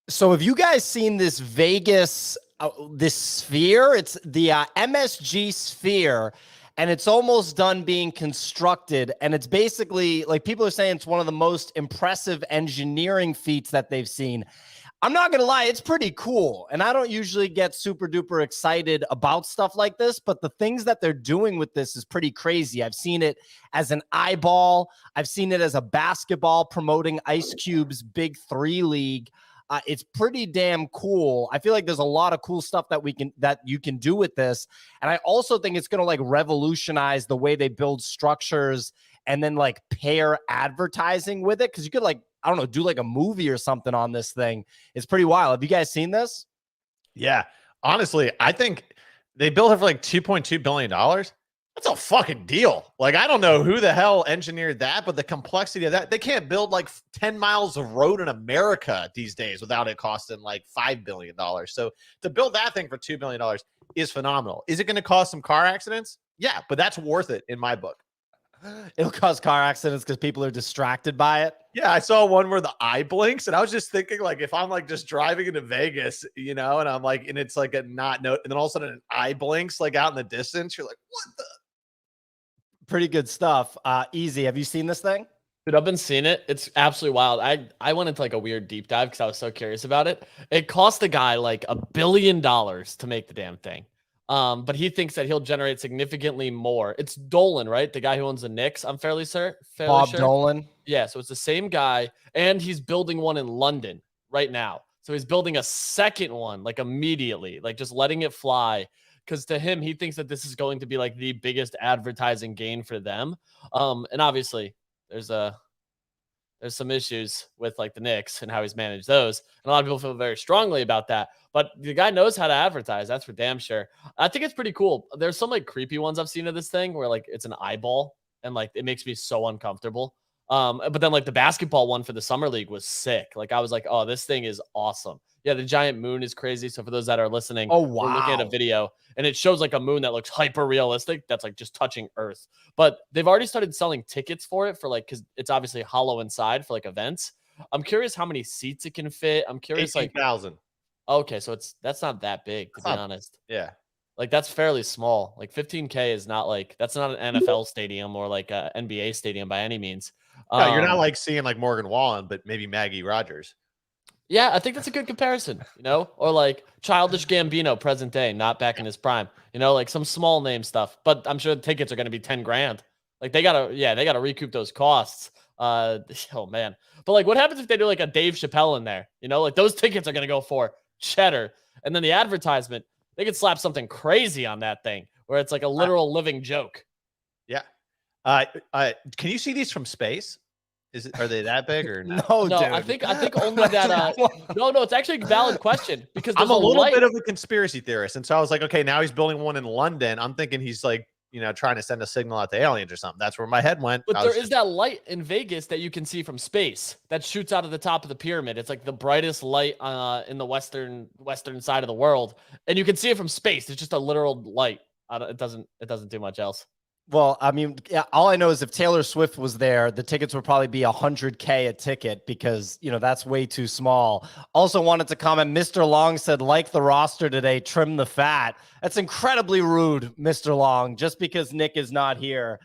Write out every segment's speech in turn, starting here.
So have you guys seen this Vegas, this sphere? It's the MSG Sphere, and it's almost done being constructed. And it's basically like people are saying it's one of the most impressive engineering feats that they've seen. I'm not going to lie, it's pretty cool. And I don't usually get super duper excited about stuff like this, but the things that they're doing with this is pretty crazy. I've seen it as an eyeball. I've seen it as a basketball promoting Ice Cube's Big Three League. It's pretty damn cool. I feel like there's a lot of cool stuff that you can do with this. And I also think it's going to like revolutionize the way they build structures and then like pair advertising with it. Cause you could like, I don't know, do like a movie or something on this thing. It's pretty wild. Have you guys seen this? Yeah. Honestly, I think they built it for like $2.2 billion. That's a fucking deal. Like, I don't know who the hell engineered that, but the complexity of that, they can't build like 10 miles of road in America these days without it costing like $5 billion. So to build that thing for $2 billion is phenomenal. Is it going to cause some car accidents? Yeah, but that's worth it in my book. It'll cause car accidents because people are distracted by it. Yeah, I saw one where the eye blinks, and I was just thinking, like, if I'm like just driving into Vegas, you know, and I'm like, and it's like a not note, and then all of a sudden an eye blinks like out in the distance, you're like, what the? Pretty good stuff. Easy. Have you seen this thing? Dude, I've been seeing it. It's absolutely wild. I went into like a weird deep dive because I was so curious about it. It cost the guy like $1 billion to make the damn thing. But he thinks that he'll generate significantly more. It's Dolan, right? The guy who owns the Knicks. I'm fairly sure. Bob Dolan. Yeah, so it's the same guy, and he's building one in London right now. So he's building a second one like immediately, like just letting it fly. Because to him, he thinks that this is going to be like the biggest advertising gain for them. And obviously, there's some issues with like the Knicks and how he's managed those. And a lot of people feel very strongly about that. But the guy knows how to advertise. That's for damn sure. I think it's pretty cool. There's some like creepy ones I've seen of this thing where like it's an eyeball and like it makes me so uncomfortable. But then like the basketball one for the summer league was sick. Like I was like, oh, this thing is awesome. Yeah, the giant moon is crazy. So for those that are listening, oh wow, we're looking at a video and it shows like a moon that looks hyper realistic. That's like just touching Earth. But they've already started selling tickets for it for like, because it's obviously hollow inside for like events. I'm curious how many seats it can fit. I'm curious 18,000. Okay, so that's not that big to be honest. Yeah. Like that's fairly small. Like 15K is not like, that's not an NFL stadium or like a NBA stadium by any means. No, you're not like seeing like Morgan Wallen, but maybe Maggie Rogers. Yeah, I think that's a good comparison, you know, or like Childish Gambino present day, not back in his prime, you know, like some small name stuff, but I'm sure the tickets are going to be 10 grand. Like they gotta recoup those costs. Oh man. But like, what happens if they do like a Dave Chappelle in there, you know, like those tickets are going to go for cheddar. And then the advertisement, they could slap something crazy on that thing where it's like a literal living joke. Yeah. Can you see these from space? Are they that big or not? No, dude. I think only that. No, it's actually a valid question because I'm a little bit of a conspiracy theorist, and so I was like, okay, now he's building one in London. I'm thinking he's like, you know, trying to send a signal out to aliens or something. That's where my head went. But there is that light in Vegas that you can see from space that shoots out of the top of the pyramid. It's like the brightest light in the western side of the world, and you can see it from space. It's just a literal light. It doesn't do much else. Well, I mean, yeah, all I know is if Taylor Swift was there, the tickets would probably be $100K a ticket because, you know, that's way too small. Also wanted to comment, Mr. Long said, like the roster today, trim the fat. That's incredibly rude, Mr. Long, just because Nick is not here.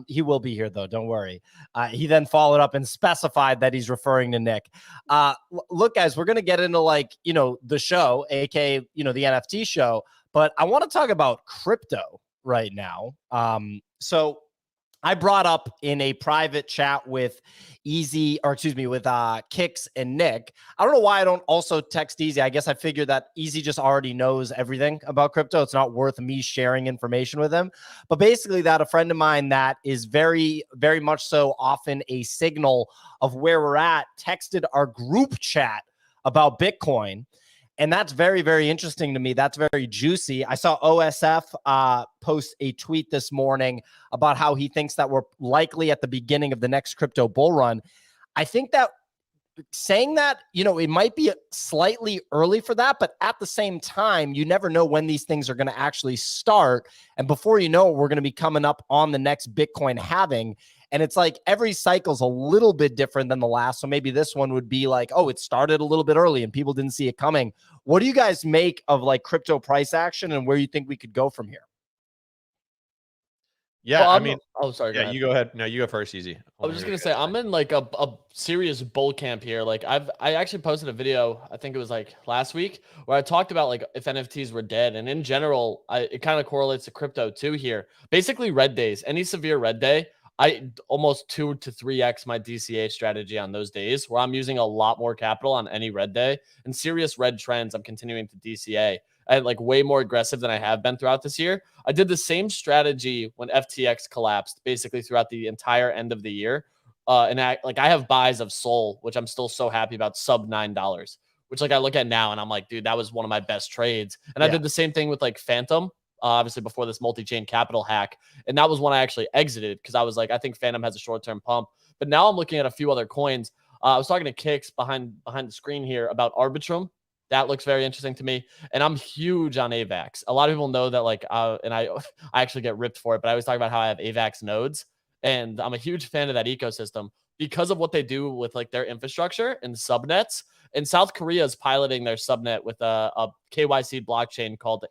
He will be here, though. Don't worry. He then followed up and specified that he's referring to Nick. Look, guys, we're going to get into like, you know, the show, aka, you know, the NFT show, but I want to talk about crypto right now. So I brought up in a private chat with Kix and Nick. I don't know why I don't also text Easy. I guess I figured that Easy just already knows everything about crypto. It's not worth me sharing information with him. But basically that a friend of mine that is very, very much so often a signal of where we're at texted our group chat about Bitcoin. And that's very, very interesting to me. That's very juicy. I saw OSF post a tweet this morning about how he thinks that we're likely at the beginning of the next crypto bull run. I think that saying that, you know, it might be slightly early for that, but at the same time, you never know when these things are going to actually start. And before you know it, we're going to be coming up on the next Bitcoin halving. And it's like every cycle's a little bit different than the last. So maybe this one would be like, oh, it started a little bit early and people didn't see it coming. What do you guys make of like crypto price action and where you think we could go from here? Yeah, Well, I mean, oh, sorry. yeah, you go ahead. No, you go first, Easy. I was just gonna say I'm in like a serious bull camp here. Like I actually posted a video, I think it was like last week, where I talked about like if NFTs were dead, and in general, it kind of correlates to crypto too here. Basically, red days, any severe red day, I almost 2 to 3x my DCA strategy on those days, where I'm using a lot more capital on any red day, and serious red trends, I'm continuing to DCA. And like way more aggressive than I have been throughout this year. I did the same strategy when FTX collapsed, basically throughout the entire end of the year. And I have buys of Sol, which I'm still so happy about, sub $9, which like I look at now and I'm like, dude, that was one of my best trades. And I did the same thing with like Phantom, obviously before this multi-chain capital hack. And that was when I actually exited because I was like, I think Phantom has a short-term pump. But now I'm looking at a few other coins. I was talking to Kix behind the screen here about Arbitrum. That looks very interesting to me. And I'm huge on AVAX. A lot of people know that, like, and I actually get ripped for it, but I always talk about how I have AVAX nodes. And I'm a huge fan of that ecosystem because of what they do with like their infrastructure and subnets. And South Korea is piloting their subnet with a KYC blockchain called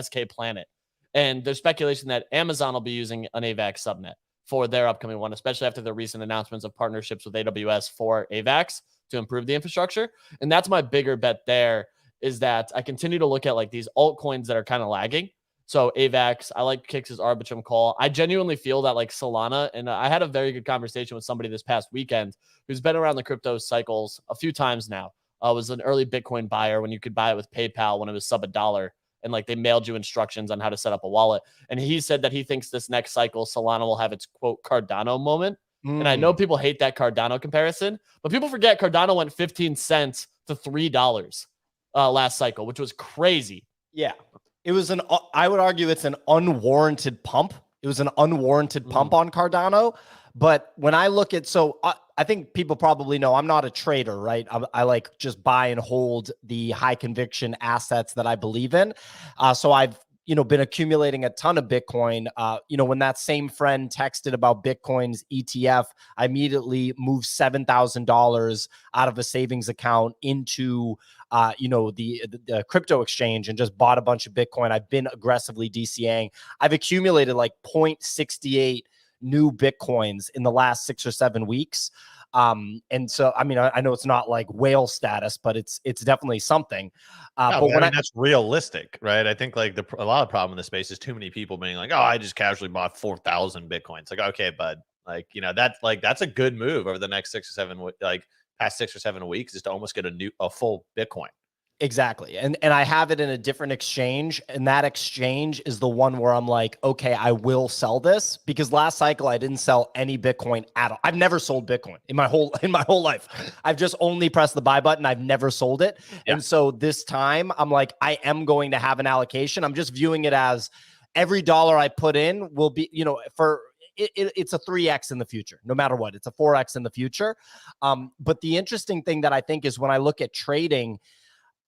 SK Planet. And there's speculation that Amazon will be using an AVAX subnet for their upcoming one, especially after the recent announcements of partnerships with AWS for AVAX to improve the infrastructure. And that's my bigger bet there, is that I continue to look at like these altcoins that are kind of lagging. So AVAX, I like Kix's Arbitrum call. I genuinely feel that like Solana, and I had a very good conversation with somebody this past weekend who's been around the crypto cycles a few times now. Was an early Bitcoin buyer when you could buy it with PayPal when it was sub $1. And like they mailed you instructions on how to set up a wallet. And he said that he thinks this next cycle, Solana will have its quote Cardano moment. And I know people hate that Cardano comparison, but people forget Cardano went 15 cents to $3 last cycle, which was crazy. Yeah. It was I would argue it's an unwarranted pump. It was an unwarranted pump on Cardano. But when I look at, I think people probably know I'm not a trader, right? I like just buy and hold the high conviction assets that I believe in. So I've, been accumulating a ton of Bitcoin. When that same friend texted about Bitcoin's ETF, I immediately moved $7,000 out of a savings account into, the crypto exchange and just bought a bunch of Bitcoin. I've been aggressively DCAing. I've accumulated like 0.68 new Bitcoins in the last 6 or 7 weeks. And so, I mean, I know it's not like whale status, but it's definitely something. But when that's realistic, right? I think like a lot of problem in the space is too many people being like, oh, I just casually bought 4,000 Bitcoins. Like, okay, bud, like, that's a good move over the next 6 or 7, past 6 or 7 weeks, is to almost get a full Bitcoin. Exactly. And I have it in a different exchange, and that exchange is the one where I'm like, okay, I will sell this, because last cycle I didn't sell any Bitcoin at all. I've never sold Bitcoin in my whole life. I've just only pressed the buy button. I've never sold it. Yeah. And so this time I'm like, I am going to have an allocation. I'm just viewing it as every dollar I put in will be, it's a 3x in the future, no matter what. It's a 4x in the future. But the interesting thing that I think is when I look at trading,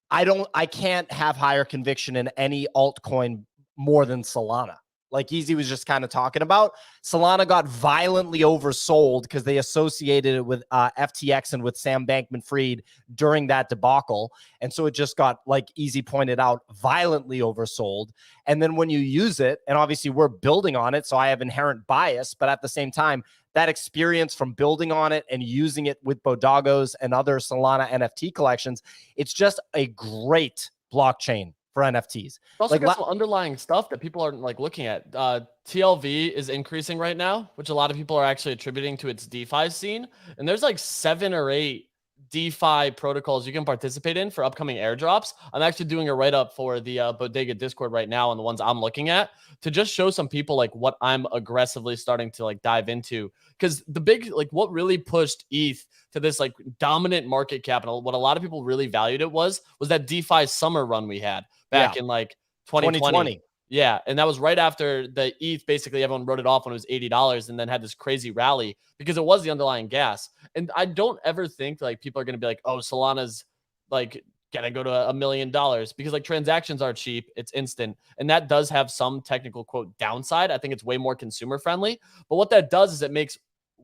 I can't have higher conviction in any altcoin more than Solana. Like Easy was just kind of talking about, Solana got violently oversold because they associated it with FTX and with Sam Bankman-Fried during that debacle. And so it just got, like Easy pointed out, violently oversold. And then when you use it, and obviously we're building on it, so I have inherent bias, but at the same time, that experience from building on it and using it with BoDoggos and other Solana NFT collections, it's just a great blockchain for NFTs. Also got some underlying stuff that people aren't like looking at. TLV is increasing right now, which a lot of people are actually attributing to its DeFi scene. And there's like 7 or 8 DeFi protocols you can participate in for upcoming airdrops. I'm actually doing a write-up for the Bodega Discord right now on the ones I'm looking at to just show some people like what I'm aggressively starting to like dive into. Because the big, like what really pushed ETH to this like dominant market capital, what a lot of people really valued it was that DeFi summer run we had back in like 2020. Yeah, and that was right after the ETH, basically everyone wrote it off when it was $80 and then had this crazy rally because it was the underlying gas. And I don't ever think like people are going to be like, oh, Solana's like going to go to $1 million, because like transactions are cheap. It's instant. And that does have some technical quote downside. I think it's way more consumer friendly. But what that does is it makes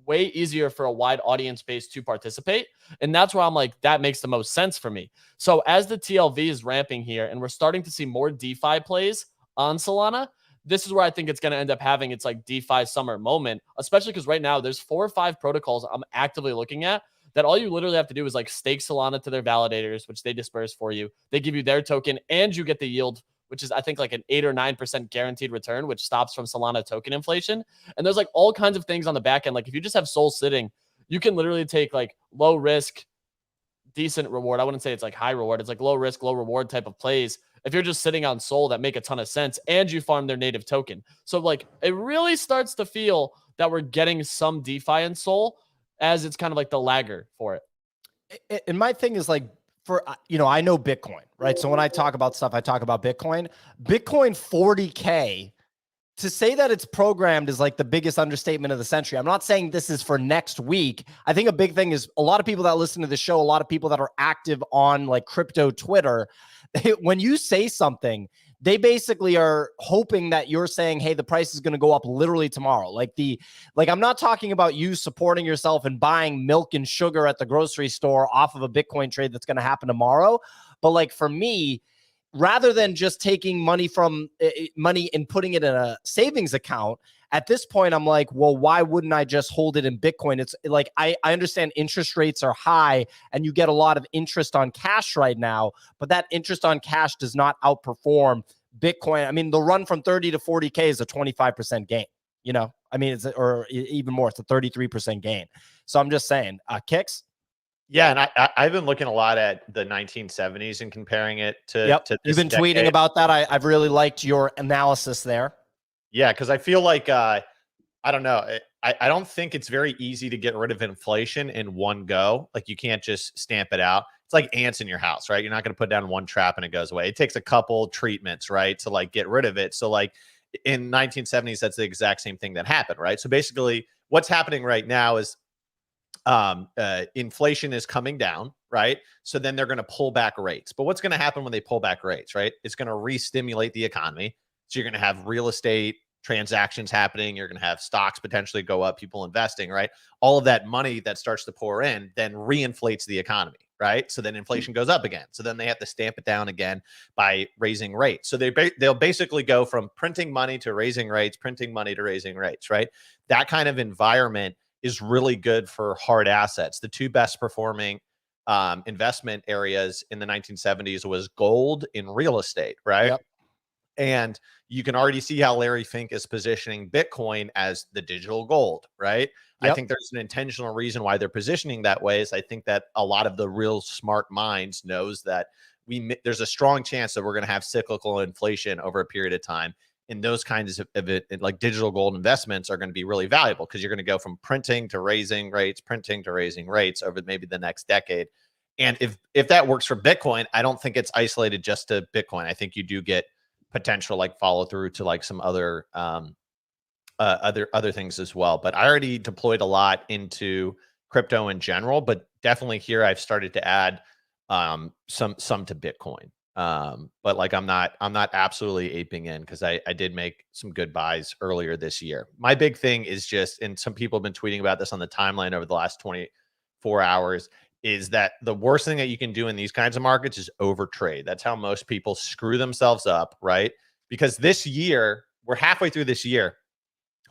way easier for a wide audience base to participate. And that's where I'm like, that makes the most sense for me. So as the TLV is ramping here and we're starting to see more DeFi plays on Solana, this is where I think it's going to end up having its like DeFi summer moment, especially because right now there's 4 or 5 protocols I'm actively looking at that all you literally have to do is like stake Solana to their validators, which they disperse for you. They give you their token and you get the yield, which is I think like an 8 or 9% guaranteed return, which stops from Solana token inflation. And there's like all kinds of things on the back end. Like if you just have Sol sitting, you can literally take like low risk, decent reward. I wouldn't say it's like high reward. It's like low risk, low reward type of plays. If you're just sitting on Sol that make a ton of sense and you farm their native token. So like it really starts to feel that we're getting some DeFi in Sol as it's kind of like the lagger for it. And my thing is like, for, you know, I know Bitcoin, right? So when I talk about stuff, I talk about Bitcoin. Bitcoin 40K, to say that it's programmed is like the biggest understatement of the century. I'm not saying this is for next week. I think a big thing is a lot of people that listen to the show, a lot of people that are active on like crypto Twitter, when you say something, they basically are hoping that you're saying, hey, the price is going to go up literally tomorrow. Like I'm not talking about you supporting yourself and buying milk and sugar at the grocery store off of a Bitcoin trade that's going to happen tomorrow. But like for me, rather than just taking money from money and putting it in a savings account, at this point, I'm like, well, why wouldn't I just hold it in Bitcoin? It's like, I understand interest rates are high and you get a lot of interest on cash right now, but that interest on cash does not outperform Bitcoin. I mean, the run from 30 to 40K is a 25% gain, you know, I mean, or even more, it's a 33% gain. So I'm just saying, kicks. Yeah, and I've been looking a lot at the 1970s and comparing it to. Yep. To You've been tweeting about that. I've really liked your analysis there. Yeah, because I feel like I don't know. I don't think it's very easy to get rid of inflation in one go. Like you can't just stamp it out. It's like ants in your house, right? You're not going to put down one trap and it goes away. It takes a couple treatments, right, to like get rid of it. So like in 1970s, that's the exact same thing that happened, right? So basically, what's happening right now is inflation is coming down, right? So then they're going to pull back rates. But what's going to happen when they pull back rates, right? It's going to re-stimulate the economy. So you're going to have real estate transactions happening. You're going to have stocks potentially go up, people investing, right? All of that money that starts to pour in then reinflates the economy, right? So then inflation goes up again. So then they have to stamp it down again by raising rates. So they'll basically go from printing money to raising rates, printing money to raising rates, right? That kind of environment is really good for hard assets. The two best performing investment areas in the 1970s was gold and real estate, right? Yep. And you can already see how Larry Fink is positioning Bitcoin as the digital gold, right? Yep. I think there's an intentional reason why they're positioning that way. Is I think that a lot of the real smart minds knows that there's a strong chance that we're going to have cyclical inflation over a period of time. And those kinds of like digital gold investments are going to be really valuable because you're going to go from printing to raising rates, printing to raising rates over maybe the next decade. And if that works for Bitcoin, I don't think it's isolated just to Bitcoin. I think you do get potential like follow through to like some other other things as well. But I already deployed a lot into crypto in general, but definitely here I've started to add some to Bitcoin. But like I'm not absolutely aping in because I did make some good buys earlier this year. My big thing is just, and some people have been tweeting about this on the timeline over the last 24 hours, is that the worst thing that you can do in these kinds of markets is overtrade. That's how most people screw themselves up, right? Because this year, we're halfway through this year,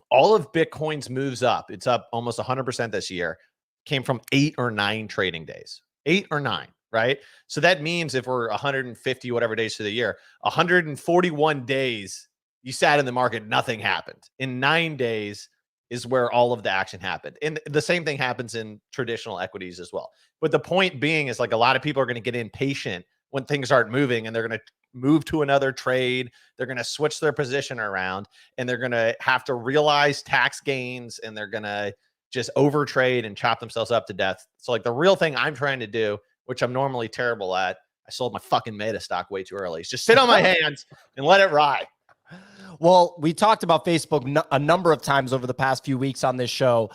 all of Bitcoin's moves up. It's up almost 100% this year, came from 8 or 9 trading days, 8 or 9. Right. So that means if we're 150, whatever days for the year, 141 days you sat in the market, nothing happened. In 9 days is where all of the action happened. And the same thing happens in traditional equities as well. But the point being is like a lot of people are going to get impatient when things aren't moving and they're going to move to another trade. They're going to switch their position around and they're going to have to realize tax gains and they're going to just overtrade and chop themselves up to death. So like the real thing I'm trying to do, which I'm normally terrible at, I sold my fucking Meta stock way too early. Just sit on my hands and let it ride. Well, we talked about Facebook a number of times over the past few weeks on this show.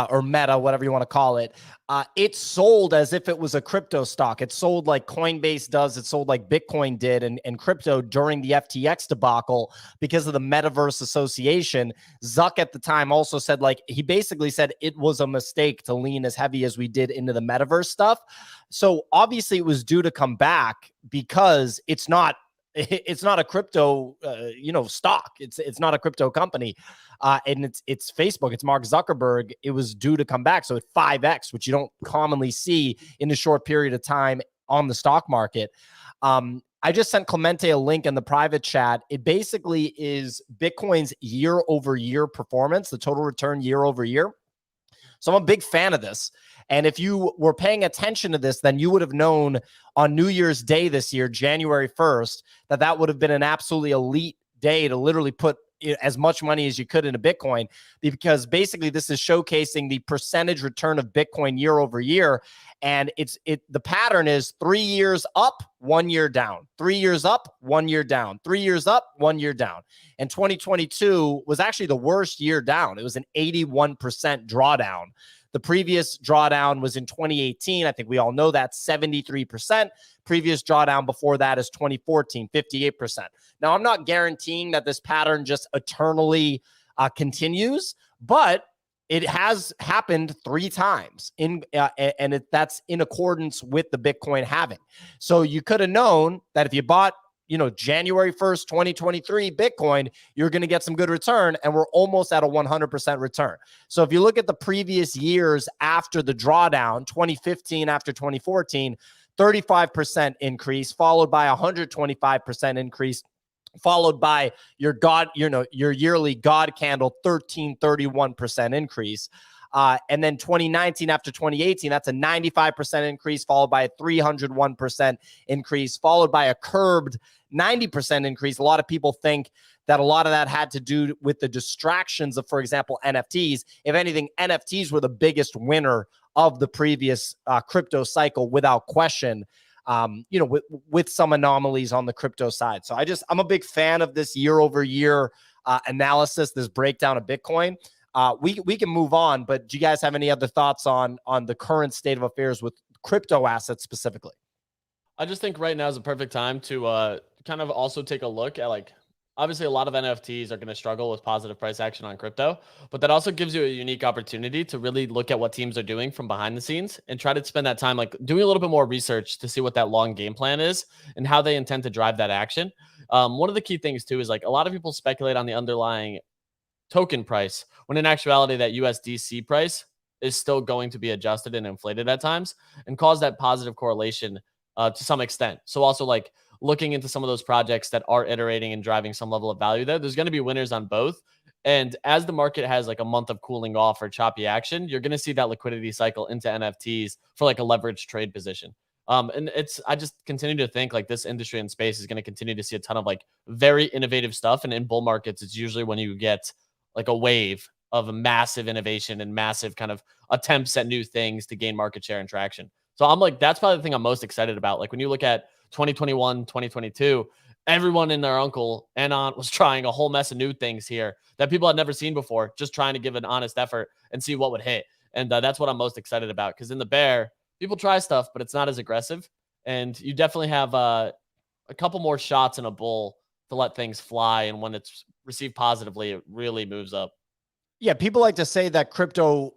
or Meta, whatever you want to call it, it sold as if it was a crypto stock. It sold like Coinbase does. It sold like Bitcoin did and crypto during the FTX debacle because of the metaverse association. Zuck at the time also said, like, he basically said it was a mistake to lean as heavy as we did into the metaverse stuff. So obviously it was due to come back because it's not a crypto, stock. It's not a crypto company. And it's Facebook. It's Mark Zuckerberg. It was due to come back. So at 5x, which you don't commonly see in a short period of time on the stock market. I just sent Clemente a link in the private chat. It basically is Bitcoin's year-over-year performance, the total return year-over-year. So I'm a big fan of this. And if you were paying attention to this, then you would have known on New Year's Day this year, January 1st, that would have been an absolutely elite day to literally put as much money as you could into Bitcoin, because basically this is showcasing the percentage return of Bitcoin year over year. And the pattern is 3 years up, 1 year down, 3 years up, 1 year down, 3 years up, 1 year down. And 2022 was actually the worst year down. It was an 81% drawdown. The previous drawdown was in 2018. I think we all know that, 73%. Previous drawdown before that is 2014, 58%. Now, I'm not guaranteeing that this pattern just eternally continues, but it has happened 3 times, that's in accordance with the Bitcoin halving. So you could have known that if you bought January 1st, 2023 Bitcoin, you're going to get some good return, and we're almost at a 100% return. So if you look at the previous years after the drawdown, 2015 after 2014, 35% increase, followed by 125% increase, followed by your yearly God candle, 31% increase. And then 2019 after 2018, that's a 95% increase, followed by a 301% increase, followed by a curbed 90% increase. A lot of people think that a lot of that had to do with the distractions of, for example, NFTs. If anything, NFTs were the biggest winner of the previous crypto cycle, without question, with some anomalies on the crypto side. So I'm a big fan of this year over year analysis, this breakdown of Bitcoin. We can move on, but do you guys have any other thoughts on the current state of affairs with crypto assets specifically? I just think right now is a perfect time to kind of also take a look at, obviously a lot of NFTs are going to struggle with positive price action on crypto, but that also gives you a unique opportunity to really look at what teams are doing from behind the scenes and try to spend that time doing a little bit more research to see what that long game plan is and how they intend to drive that action. One of the key things too is a lot of people speculate on the underlying token price, when in actuality that USDC price is still going to be adjusted and inflated at times and cause that positive correlation to some extent. So also looking into some of those projects that are iterating and driving some level of value there's going to be winners on both. And as the market has a month of cooling off or choppy action, you're going to see that liquidity cycle into NFTs for a leveraged trade position. And I just continue to think this industry and space is going to continue to see a ton of very innovative stuff. And in bull markets, it's usually when you get a wave of a massive innovation and massive kind of attempts at new things to gain market share and traction. So I'm that's probably the thing I'm most excited about. When you look at 2021, 2022, everyone and their uncle and aunt was trying a whole mess of new things here that people had never seen before, just trying to give an honest effort and see what would hit. And that's what I'm most excited about, because in the bear, people try stuff, but it's not as aggressive. And you definitely have a couple more shots in a bull to let things fly. And when it's received positively, it really moves up. Yeah, people like to say that crypto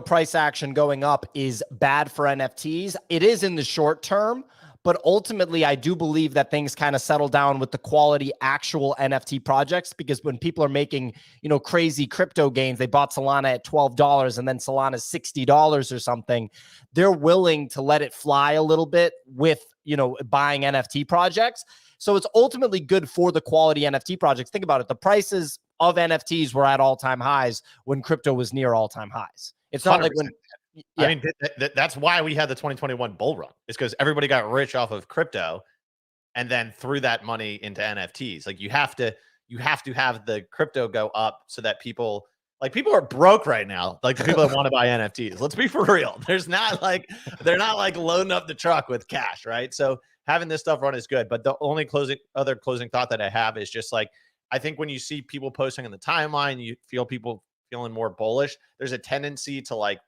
price action going up is bad for NFTs. It is in the short term, but ultimately I do believe that things kind of settle down with the quality actual NFT projects, because when people are making, crazy crypto gains, they bought Solana at $12 and then Solana's $60 or something. They're willing to let it fly a little bit with, buying NFT projects. So it's ultimately good for the quality NFT projects. Think about it. The prices of NFTs were at all-time highs when crypto was near all-time highs. It's not 100%. Like when... Yeah. I mean, that's why we had the 2021 bull run. It's because everybody got rich off of crypto and then threw that money into NFTs. You have to have the crypto go up so that people are broke right now. The people that want to buy NFTs. Let's be for real. They're not loading up the truck with cash, right? So having this stuff run is good. But the only closing thought that I have is just I think when you see people posting on the timeline, you feel people feeling more bullish, there's a tendency to like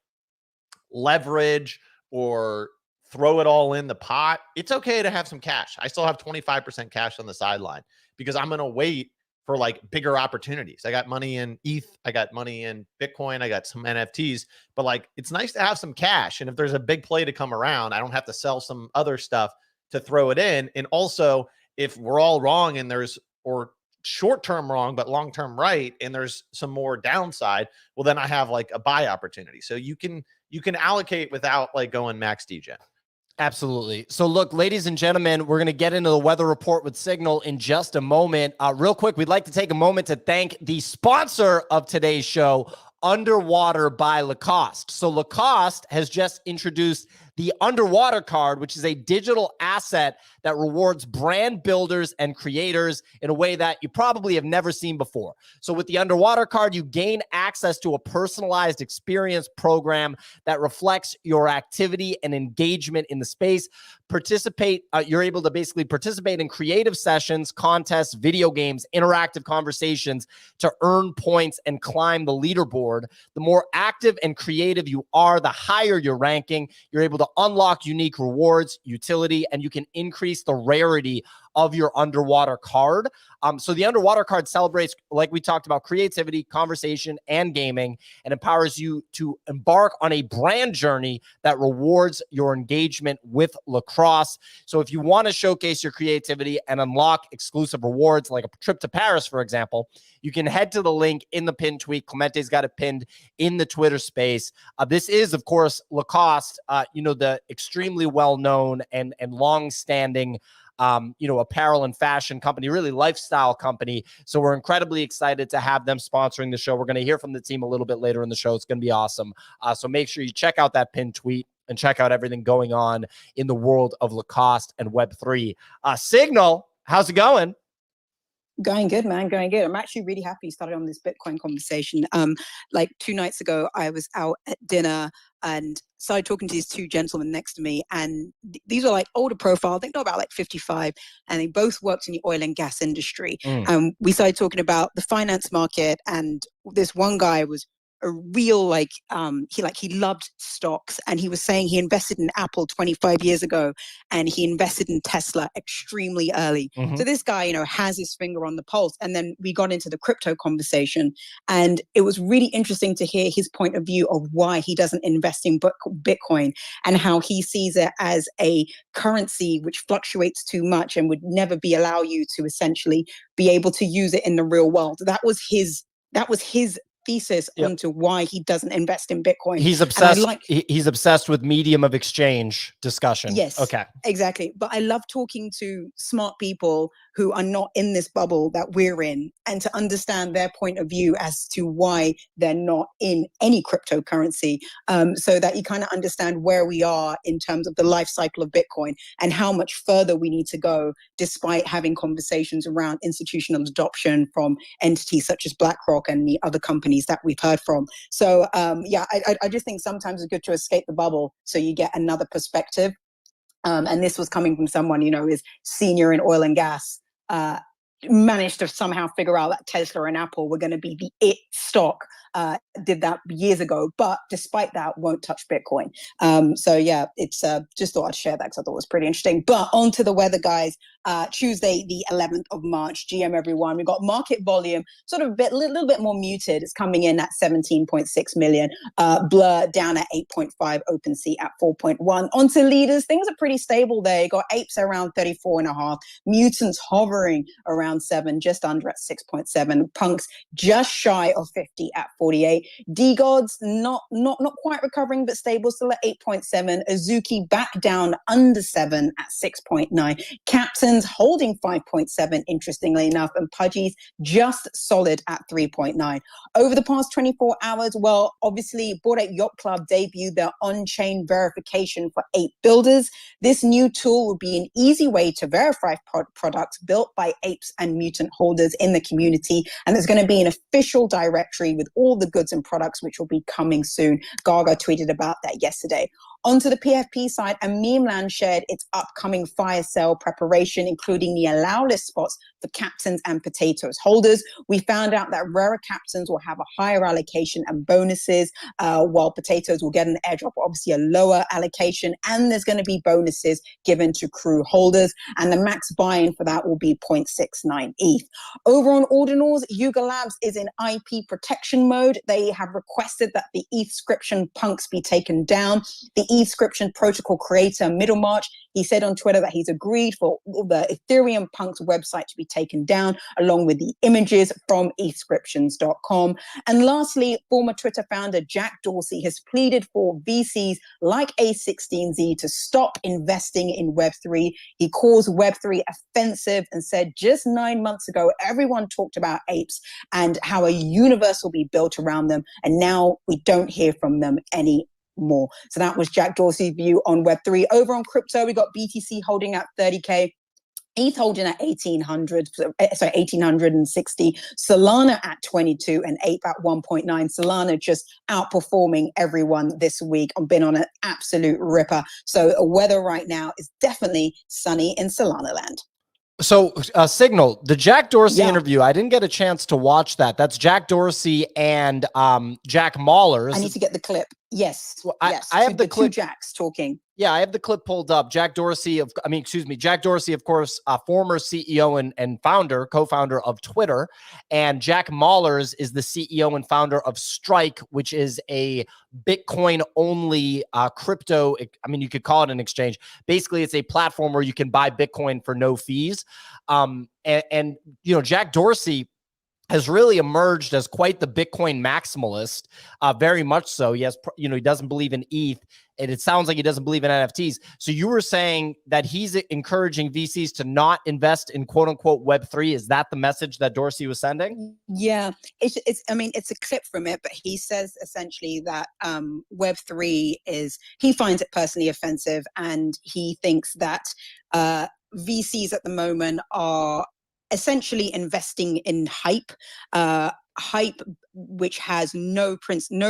leverage or throw it all in the pot. It's okay to have some cash. I still have 25% cash on the sideline because I'm going to wait for like bigger opportunities. I got money in ETH, I got money in Bitcoin, I got some NFTs, but like it's nice to have some cash. And if there's a big play to come around, I don't have to sell some other stuff to throw it in. And also, if we're all wrong and there's, or short-term wrong, but long-term right, and there's some more downside, well, then I have like a buy opportunity. So you can allocate without like going max DJ. Absolutely. So look, ladies and gentlemen, we're going to get into the weather report with Signal in just a moment. Real quick, we'd like to take a moment to thank the sponsor of today's show, Underwater by Lacoste. So Lacoste has just introduced the Underwater card, which is a digital asset that rewards brand builders and creators in a way that you probably have never seen before. So with the Underwater card, you gain access to a personalized experience program that reflects your activity and engagement in the space. You're able to basically participate in creative sessions, contests, video games, interactive conversations to earn points and climb the leaderboard. The more active and creative you are, the higher your ranking. You're able to unlock unique rewards, utility, and you can increase the rarity of your Underwater card. So the Underwater card celebrates, like we talked about, creativity, conversation, and gaming, and empowers you to embark on a brand journey that rewards your engagement with Lacrosse. So if you want to showcase your creativity and unlock exclusive rewards, like a trip to Paris, for example, you can head to the link in the pinned tweet. Clemente's got it pinned in the Twitter space. This is, of course, Lacoste, the extremely well-known and long-standing apparel and fashion company, really lifestyle company. So we're incredibly excited to have them sponsoring the show. We're going to hear from the team a little bit later in the show. It's going to be awesome. So make sure you check out that pinned tweet and check out everything going on in the world of Lacoste and Web3. Signal, how's it going? Going good, man. Going good. I'm actually really happy you started on this Bitcoin conversation. Like 2 nights ago, I was out at dinner and started talking to these 2 gentlemen next to me. And these are like older profile. I think they're about like 55. And they both worked in the oil and gas industry. And we started talking about the finance market. And this one guy was a real he loved stocks, and he was saying he invested in Apple 25 years ago and he invested in Tesla extremely early. So this guy, has his finger on the pulse. And then we got into the crypto conversation, and it was really interesting to hear his point of view of why he doesn't invest in Bitcoin and how he sees it as a currency which fluctuates too much and would never allow you to essentially be able to use it in the real world. That was his thesis onto why he doesn't invest in Bitcoin. He's obsessed. He's obsessed with medium of exchange discussion. Yes. Okay. Exactly. But I love talking to smart people who are not in this bubble that we're in, and to understand their point of view as to why they're not in any cryptocurrency, so that you kind of understand where we are in terms of the life cycle of Bitcoin and how much further we need to go, despite having conversations around institutional adoption from entities such as BlackRock and the other companies that we've heard from. So I just think sometimes it's good to escape the bubble so you get another perspective. And this was coming from someone, is senior in oil and gas, managed to somehow figure out that Tesla and Apple were going to be the it stock, did that years ago, but despite that won't touch Bitcoin. It's just thought I'd share that because I thought it was pretty interesting. But on to the weather, guys. Tuesday, the 11th of March, GM everyone. We've got market volume sort of a little bit more muted. It's coming in at 17.6 million. Blur down at 8.5, OpenSea at 4.1. On to leaders. Things are pretty stable there. You got apes around 34.5, mutants hovering around 7, just under at 6.7, punks just shy of 50 at 48. D-Gods not quite recovering, but stable, still at 8.7. Azuki back down under 7 at 6.9. Captains holding 5.7, interestingly enough, and Pudgies just solid at 3.9. Over the past 24 hours, well, obviously, Bored Ape Yacht Club debuted their on-chain verification for ape builders. This new tool will be an easy way to verify products built by apes and mutant holders in the community, and there's going to be an official directory with all the goods and products which will be coming soon. Gaga tweeted about that yesterday. Onto the PFP side, and Memeland shared its upcoming fire sale preparation, including the allow list spots for captains and potatoes holders. We found out that rarer captains will have a higher allocation and bonuses, while potatoes will get an airdrop, obviously a lower allocation, and there's going to be bonuses given to crew holders, and the max buy-in for that will be 0.69 ETH. Over on Ordinals, Yuga Labs is in IP protection mode. They have requested that the ETHscription punks be taken down. The ETHscription protocol creator, Middlemarch, he said on Twitter that he's agreed for the Ethereum punks website to be taken down, along with the images from ETHscriptions.com. And lastly, former Twitter founder Jack Dorsey has pleaded for VCs like A16Z to stop investing in Web3. He calls Web3 offensive and said just 9 months ago, everyone talked about apes and how a universe will be built around them. And now we don't hear from them anymore. So that was Jack Dorsey's view on Web3. Over on crypto, we got BTC holding at 30K. ETH holding at 1860, Solana at 22, and Ape at 1.9. Solana just outperforming everyone this week. I've been on an absolute ripper. So weather right now is definitely sunny in Solana land. So, Signal, the Jack Dorsey interview, I didn't get a chance to watch that. That's Jack Dorsey and Jack Mallers. I need to get the clip. Yes. Well, yes. I have the clip. Two Jacks talking. Yeah, I have the clip pulled up. Jack Dorsey, of course, former CEO and founder, co-founder of Twitter. And Jack Mallers is the CEO and founder of Strike, which is a Bitcoin-only crypto. I mean, you could call it an exchange. Basically, it's a platform where you can buy Bitcoin for no fees. And you know, Jack Dorsey has really emerged as quite the Bitcoin maximalist, very much so. He has, you know, he doesn't believe in ETH, and it sounds like he doesn't believe in NFTs. So you were saying that he's encouraging VCs to not invest in quote unquote Web3. Is that the message that Dorsey was sending? Yeah, it's I mean, it's a clip from it, but he says essentially that Web3 he finds it personally offensive, and he thinks that VCs at the moment are essentially investing in hype which has no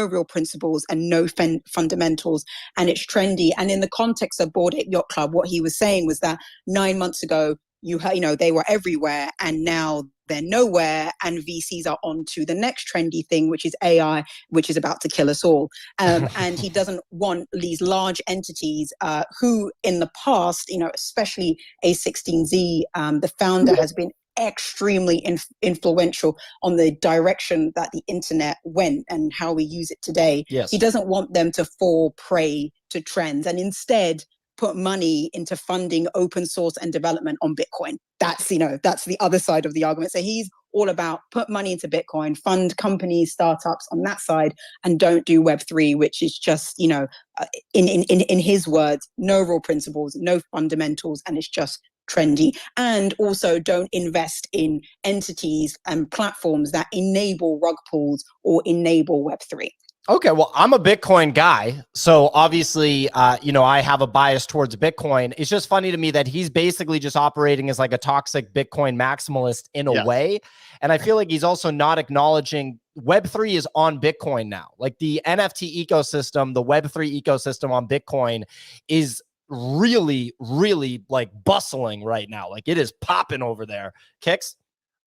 real principles and no fundamentals, and it's trendy. And in the context of Bored Ape Yacht Club, what he was saying was that 9 months ago, they were everywhere, and now they're nowhere, and VCs are on to the next trendy thing, which is AI, which is about to kill us all. And he doesn't want these large entities who in the past, especially A16Z, the founder has been extremely influential on the direction that the internet went and how we use it today. Yes. He doesn't want them to fall prey to trends, and instead put money into funding open source and development on Bitcoin. That's the other side of the argument. So he's all about put money into Bitcoin, fund companies, startups on that side, and don't do Web3, which is just, in his words, no real principles, no fundamentals, and it's just trendy. And also don't invest in entities and platforms that enable rug pulls or enable Web3. Okay, well, I'm a Bitcoin guy, so obviously, I have a bias towards Bitcoin. It's just funny to me that he's basically just operating as like a toxic Bitcoin maximalist in a way, and I feel like he's also not acknowledging Web3 is on Bitcoin now. Like the NFT ecosystem, the Web3 ecosystem on Bitcoin is really, really like bustling right now. Like it is popping over there. Kicks?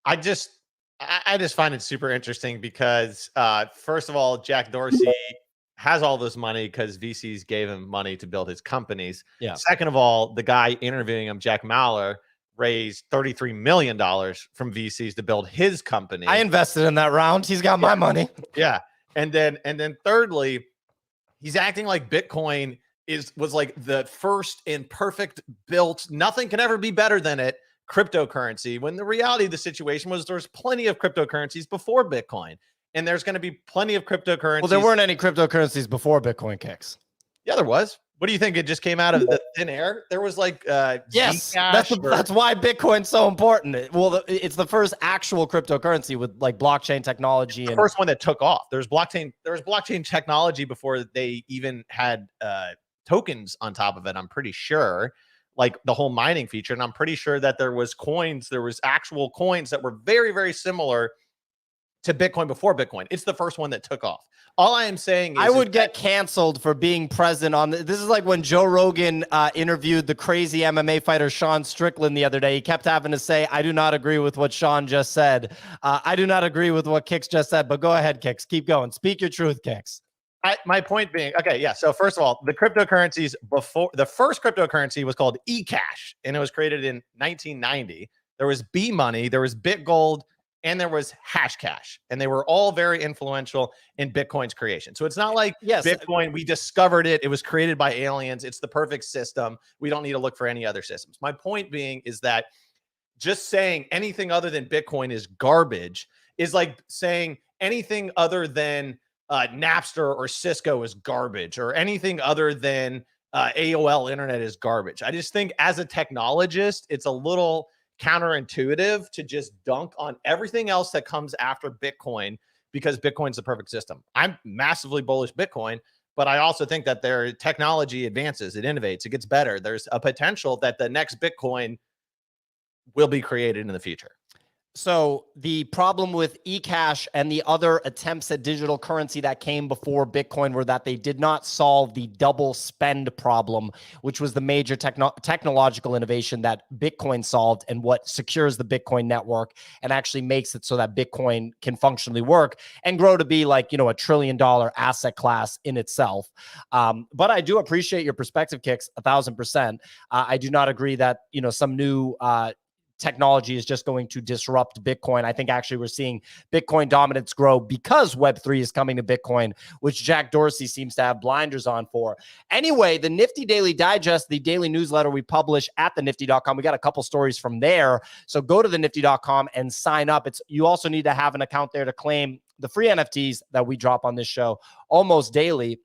I just find it super interesting because, first of all, Jack Dorsey has all this money because VCs gave him money to build his companies. Yeah. Second of all, the guy interviewing him, Jack Mallers, raised $33 million from VCs to build his company. I invested in that round. He's got my money. Yeah. And then thirdly, he's acting like Bitcoin was like the first and perfect built, nothing can ever be better than it, cryptocurrency, when the reality of the situation was there's plenty of cryptocurrencies before Bitcoin, and there's going to be plenty of cryptocurrencies. Well, there weren't any cryptocurrencies before Bitcoin, Kicks. Yeah, there was. What do you think? It just came out of the thin air? There was like yes, Zcash that's why Bitcoin's so important. It's the first actual cryptocurrency with like blockchain technology. The first one that took off. There was blockchain technology before they even had tokens on top of it, I'm pretty sure. Like the whole mining feature. And I'm pretty sure that there was actual coins that were very, very similar to Bitcoin before Bitcoin. It's the first one that took off. All I am saying is I would get canceled for being present on this. Is like when Joe Rogan interviewed the crazy MMA fighter Sean Strickland the other day. He kept having to say, I do not agree with what Sean just said. I do not agree with what Kix just said, but go ahead, Kix. Keep going. Speak your truth, Kix. My point being, okay, yeah. So first of all, the cryptocurrencies before the first cryptocurrency was called eCash, and it was created in 1990. There was B money, there was BitGold, and there was Hashcash, and they were all very influential in Bitcoin's creation. So it's not like Bitcoin, we discovered it. It was created by aliens. It's the perfect system. We don't need to look for any other systems. My point being is that just saying anything other than Bitcoin is garbage is like saying anything other than Napster or Cisco is garbage, or anything other than AOL internet is garbage. I just think as a technologist, it's a little counterintuitive to just dunk on everything else that comes after Bitcoin because Bitcoin's the perfect system. I'm massively bullish Bitcoin, but I also think that their technology advances, it innovates, it gets better. There's a potential that the next Bitcoin will be created in the future. So the problem with eCash and the other attempts at digital currency that came before Bitcoin were that they did not solve the double spend problem, which was the major technological innovation that Bitcoin solved and what secures the Bitcoin network and actually makes it so that Bitcoin can functionally work and grow to be like, you know, $1 trillion asset class in itself. But I do appreciate your perspective, Kix, 1,000%. I do not agree that, you know, some new technology is just going to disrupt Bitcoin. I think actually we're seeing Bitcoin dominance grow because Web3 is coming to Bitcoin, which Jack Dorsey seems to have blinders on for. Anyway, the Nifty Daily Digest, the daily newsletter we publish at thenifty.com. We got a couple stories from there. So go to thenifty.com and sign up. You also need to have an account there to claim the free NFTs that we drop on this show almost daily.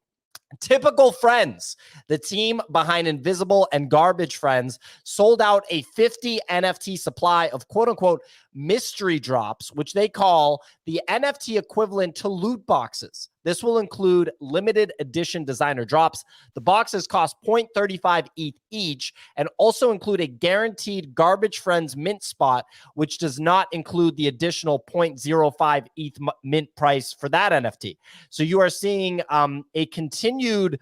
Typical Friends, the team behind Invisible and Garbage Friends, sold out a 50 NFT supply of quote-unquote mystery drops, which they call the NFT equivalent to loot boxes. This will include limited edition designer drops. The boxes cost 0.35 ETH each and also include a guaranteed Garbage Friends mint spot, which does not include the additional 0.05 ETH mint price for that NFT. So you are seeing a continued,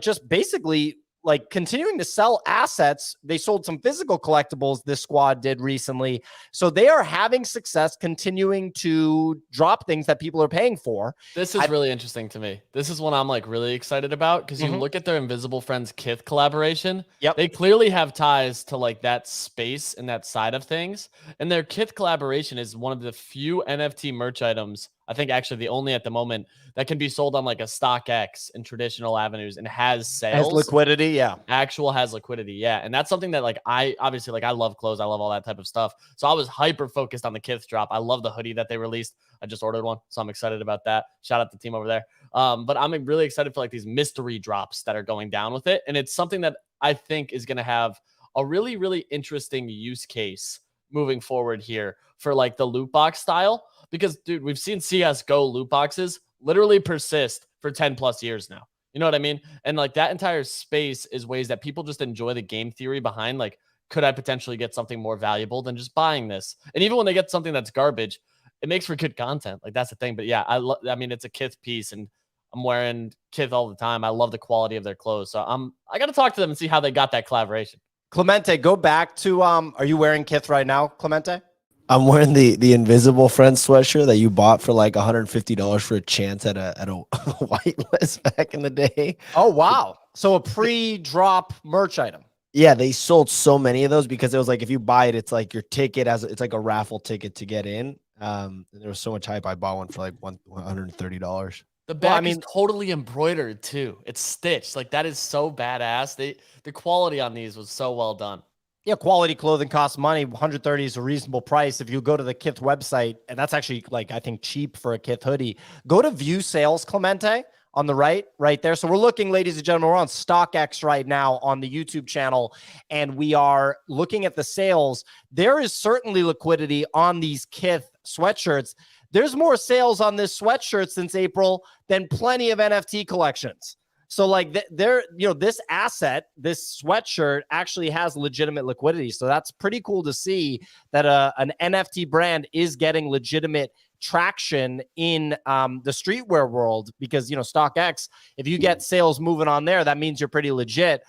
just basically like continuing to sell assets. They sold some physical collectibles, this squad did recently. So they are having success continuing to drop things that people are paying for. This is really interesting to me. This is one I'm like really excited about because you look at their Invisible Friends Kith collaboration. Yep. They clearly have ties to like that space and that side of things. And their Kith collaboration is one of the few NFT merch items, I think actually the only at the moment, that can be sold on like a StockX and traditional avenues and has sales. Has liquidity, yeah. Has liquidity, yeah. And that's something that like I obviously like I love clothes. I love all that type of stuff. So I was hyper focused on the Kith drop. I love the hoodie that they released. I just ordered one, so I'm excited about that. Shout out to the team over there. But I'm really excited for like these mystery drops that are going down with it. And it's something that I think is going to have a really, really interesting use case moving forward here for like the loot box style. Because, dude, we've seen CSGO loot boxes literally persist for 10 plus years now. You know what I mean? And like that entire space is ways that people just enjoy the game theory behind, like, could I potentially get something more valuable than just buying this? And even when they get something that's garbage, it makes for good content. Like, that's the thing. But yeah, I mean, it's a Kith piece and I'm wearing Kith all the time. I love the quality of their clothes. So I got to talk to them and see how they got that collaboration. Clemente, go back to, are you wearing Kith right now, Clemente? I'm wearing the Invisible Friends sweatshirt that you bought for like $150 for a chance at a whitelist back in the day. Oh, wow. So a pre-drop merch item. Yeah, they sold so many of those because it was like if you buy it, it's like your ticket it's like a raffle ticket to get in. And there was so much hype. I bought one for like $130. The back is totally embroidered too. It's stitched. Like that is so badass. The quality on these was so well done. Yeah, quality clothing costs money. $130 is a reasonable price. If you go to the Kith website, and that's actually like, I think cheap for a Kith hoodie, go to view sales, Clemente, on the right there. So we're looking, ladies and gentlemen, we're on StockX right now on the YouTube channel, and we are looking at the sales. There is certainly liquidity on these Kith sweatshirts. There's more sales on this sweatshirt since April than plenty of NFT collections. So like this asset, this sweatshirt actually has legitimate liquidity. So that's pretty cool to see that an NFT brand is getting legitimate traction in the streetwear world because, StockX, if you get sales moving on there, that means you're pretty legit.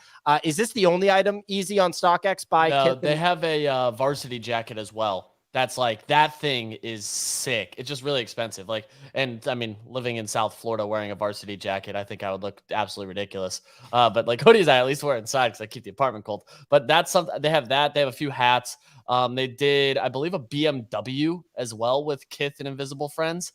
Is this the only item easy on StockX by No, Kith? they have a varsity jacket as well. That's like, that thing is sick. It's just really expensive. Like, and I mean, living in South Florida wearing a varsity jacket, I think I would look absolutely ridiculous. But like hoodies, I at least wear inside because I keep the apartment cold. But that's something, they have that. They have a few hats. They did, I believe, a BMW as well with Kith and Invisible Friends,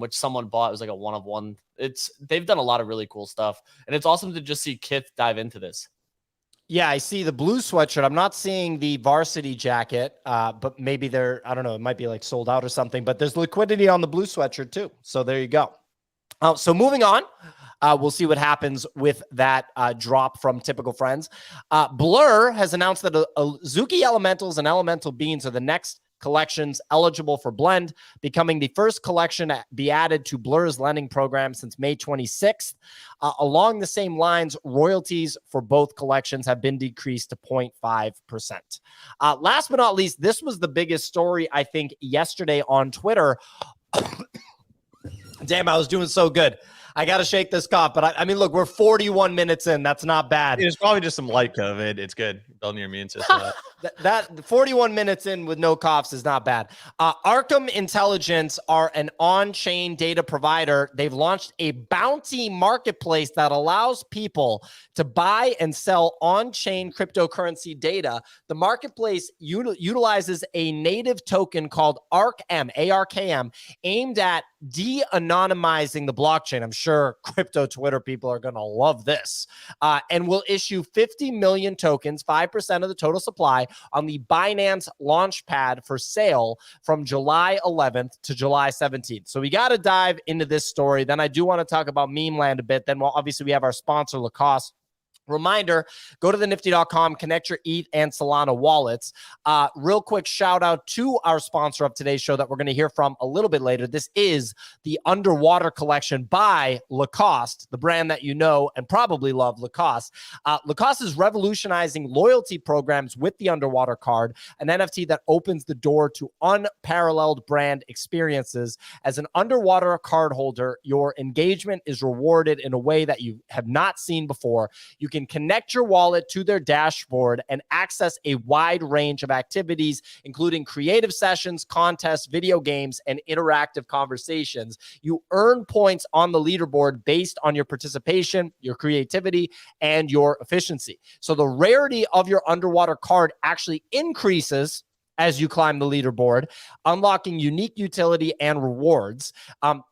which someone bought. It was like a one of one. They've done a lot of really cool stuff. And it's awesome to just see Kith dive into this. Yeah, I see the blue sweatshirt. I'm not seeing the varsity jacket, but maybe I don't know, it might be like sold out or something, but there's liquidity on the blue sweatshirt too. So there you go. So moving on, we'll see what happens with that drop from Typical Friends. Blur has announced that Azuki Elementals and Elemental Beans are the next collections eligible for blend, becoming the first collection to be added to Blur's lending program since May 26th. Along the same lines, royalties for both collections have been decreased to 0.5%. Last but not least, this was the biggest story, I think, yesterday on Twitter. Damn, I was doing so good. I got to shake this cough. But I mean, look, we're 41 minutes in. That's not bad. It's probably just some light COVID. It's good. Building your immune system up. That 41 minutes in with no coughs is not bad. Arkham Intelligence are an on-chain data provider. They've launched a bounty marketplace that allows people to buy and sell on-chain cryptocurrency data. The marketplace utilizes a native token called ARKM, ARKM, aimed at de-anonymizing the blockchain. I'm sure crypto Twitter people are going to love this. And will issue 50 million tokens, 5% of the total supply, on the Binance Launchpad for sale from July 11th to July 17th. So we got to dive into this story. Then I do want to talk about meme land a bit. Then, obviously, we have our sponsor, Lacoste. Reminder, go to the nifty.com, connect your ETH and Solana wallets. Real quick shout out to our sponsor of today's show that we're going to hear from a little bit later. This is the Underwater Collection by Lacoste, the brand that you know and probably love, Lacoste. Lacoste is revolutionizing loyalty programs with the Underwater card, an NFT that opens the door to unparalleled brand experiences. As an Underwater card holder, your engagement is rewarded in a way that you have not seen before. You can connect your wallet to their dashboard and access a wide range of activities, including creative sessions, contests, video games, and interactive conversations. You earn points on the leaderboard based on your participation, your creativity, and your efficiency. So the rarity of your Underwater card actually increases as you climb the leaderboard, unlocking unique utility and rewards.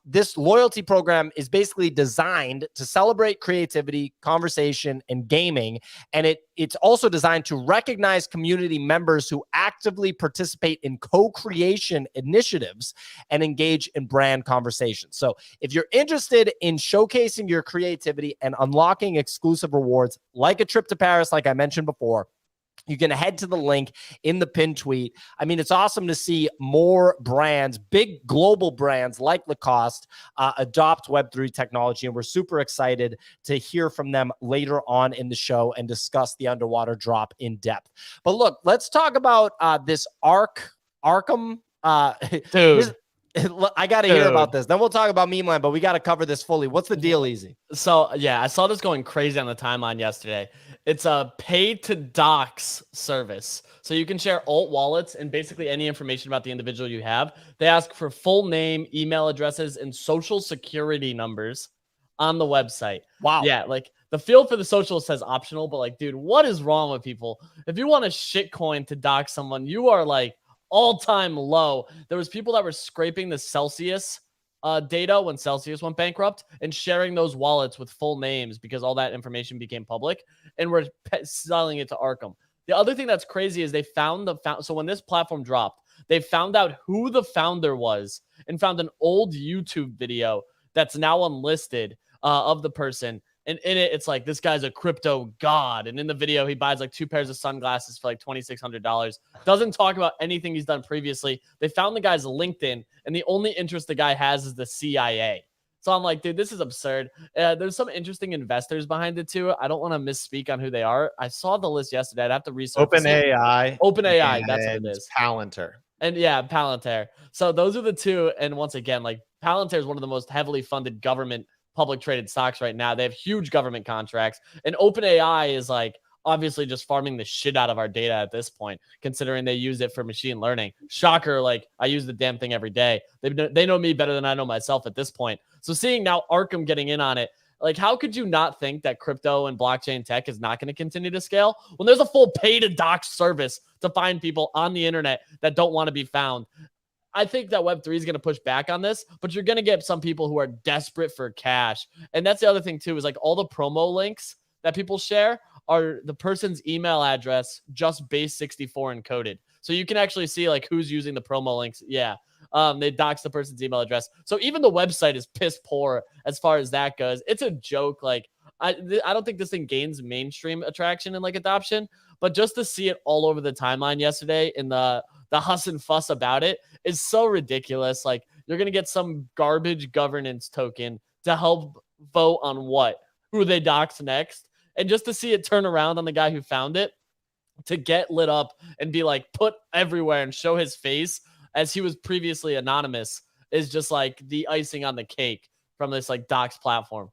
This loyalty program is basically designed to celebrate creativity, conversation, and gaming. And it's also designed to recognize community members who actively participate in co-creation initiatives and engage in brand conversations. So if you're interested in showcasing your creativity and unlocking exclusive rewards, like a trip to Paris, like I mentioned before, you can head to the link in the pinned tweet. I mean, it's awesome to see more brands, big global brands like Lacoste, adopt Web3 technology. And we're super excited to hear from them later on in the show and discuss the Underwater drop in depth. But look, let's talk about this Arkham. Dude. I got to hear about this. Then we'll talk about meme land, but we got to cover this fully. What's the deal, Easy? So, yeah, I saw this going crazy on the timeline yesterday. It's a pay to docs service. So you can share alt wallets and basically any information about the individual you have. They ask for full name, email addresses, and social security numbers on the website. Wow. Yeah, like the field for the social says optional, but like, dude, what is wrong with people? If you want a shitcoin to dox someone, you are like all-time low. There was people that were scraping the Celsius data when Celsius went bankrupt and sharing those wallets with full names because all that information became public, and we're selling it to Arkham. The other thing that's crazy is they found so when this platform dropped, they found out who the founder was and found an old YouTube video that's now unlisted of the person. And in it, it's like, this guy's a crypto god. And in the video, he buys like 2 pairs of sunglasses for like $2,600. Doesn't talk about anything he's done previously. They found the guy's LinkedIn, and the only interest the guy has is the CIA. So I'm like, dude, this is absurd. There's some interesting investors behind it too. I don't want to misspeak on who they are. I saw the list yesterday. I'd have to research. OpenAI. OpenAI, that's what it is. Palantir. And yeah, Palantir. So those are the two. And once again, like Palantir is one of the most heavily funded government public traded stocks right now. They have huge government contracts. And OpenAI is like obviously just farming the shit out of our data at this point, considering they use it for machine learning. Shocker, like I use the damn thing every day. They know me better than I know myself at this point. So seeing now Arkham getting in on it, like, how could you not think that crypto and blockchain tech is not going to continue to scale when there's a full pay to dox service to find people on the internet that don't want to be found? I think that Web3 is going to push back on this, but you're going to get some people who are desperate for cash. And that's the other thing too, is like all the promo links that people share are the person's email address, just base 64 encoded. So you can actually see like who's using the promo links. Yeah. They dox the person's email address. So even the website is piss poor as far as that goes. It's a joke. Like I don't think this thing gains mainstream attraction and like adoption, but just to see it all over the timeline yesterday in the huss and fuss about it is so ridiculous. Like you're going to get some garbage governance token to help vote on what, who they dox next. And just to see it turn around on the guy who found it, to get lit up and be like put everywhere and show his face as he was previously anonymous is just like the icing on the cake from this like docs platform.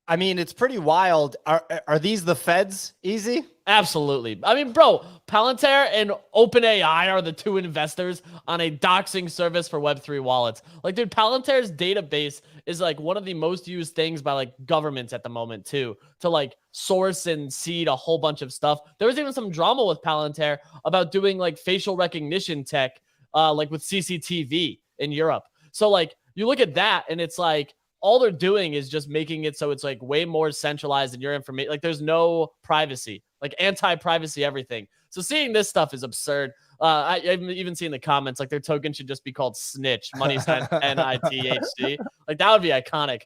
I mean, it's pretty wild. Are these the feds, Easy? Absolutely. I mean, bro, Palantir and OpenAI are the two investors on a doxing service for Web3 wallets. Like, dude, Palantir's database is like one of the most used things by like governments at the moment too, to like source and seed a whole bunch of stuff. There was even some drama with Palantir about doing like facial recognition tech, like with CCTV in Europe. So like you look at that and it's like, all they're doing is just making it so it's like way more centralized in your information. Like there's no privacy, like anti-privacy, everything. So seeing this stuff is absurd. I've even seen the comments, like their token should just be called Snitch, money sign NITHC. Like that would be iconic.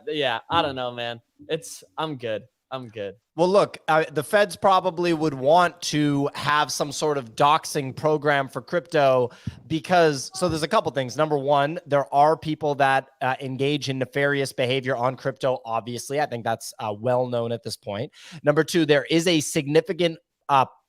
Yeah, I don't know, man. I'm good. Well, look, the feds probably would want to have some sort of doxing program for crypto because, so there's a couple things. Number one, there are people that engage in nefarious behavior on crypto, obviously. I think that's well known at this point. Number two, there is a significant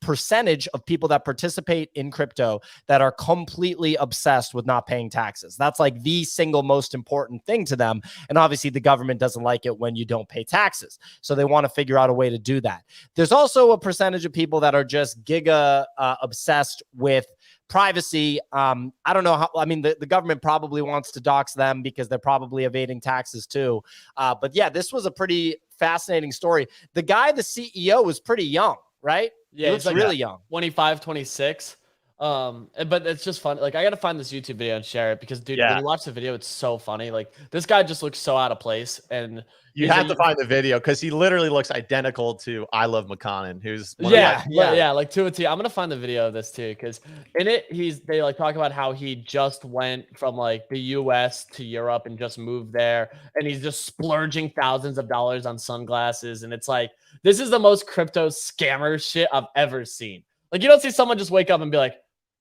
percentage of people that participate in crypto that are completely obsessed with not paying taxes. That's like the single most important thing to them. And obviously the government doesn't like it when you don't pay taxes. So they want to figure out a way to do that. There's also a percentage of people that are just giga obsessed with privacy. I don't know how, I mean, the government probably wants to dox them because they're probably evading taxes too. But yeah, this was a pretty fascinating story. The guy, the CEO, was pretty young, right? Yeah, he looks like really young. 25, 26. But it's just fun. Like I got to find this YouTube video and share it because, dude, when you watch the video, it's so funny. Like this guy just looks so out of place, and you have to find the video because he literally looks identical to I Love McConnon, who's like to a T. I'm gonna find the video of this too because in it they like talk about how he just went from like the U.S. to Europe and just moved there, and he's just splurging thousands of dollars on sunglasses, and it's like this is the most crypto scammer shit I've ever seen. Like you don't see someone just wake up and be like,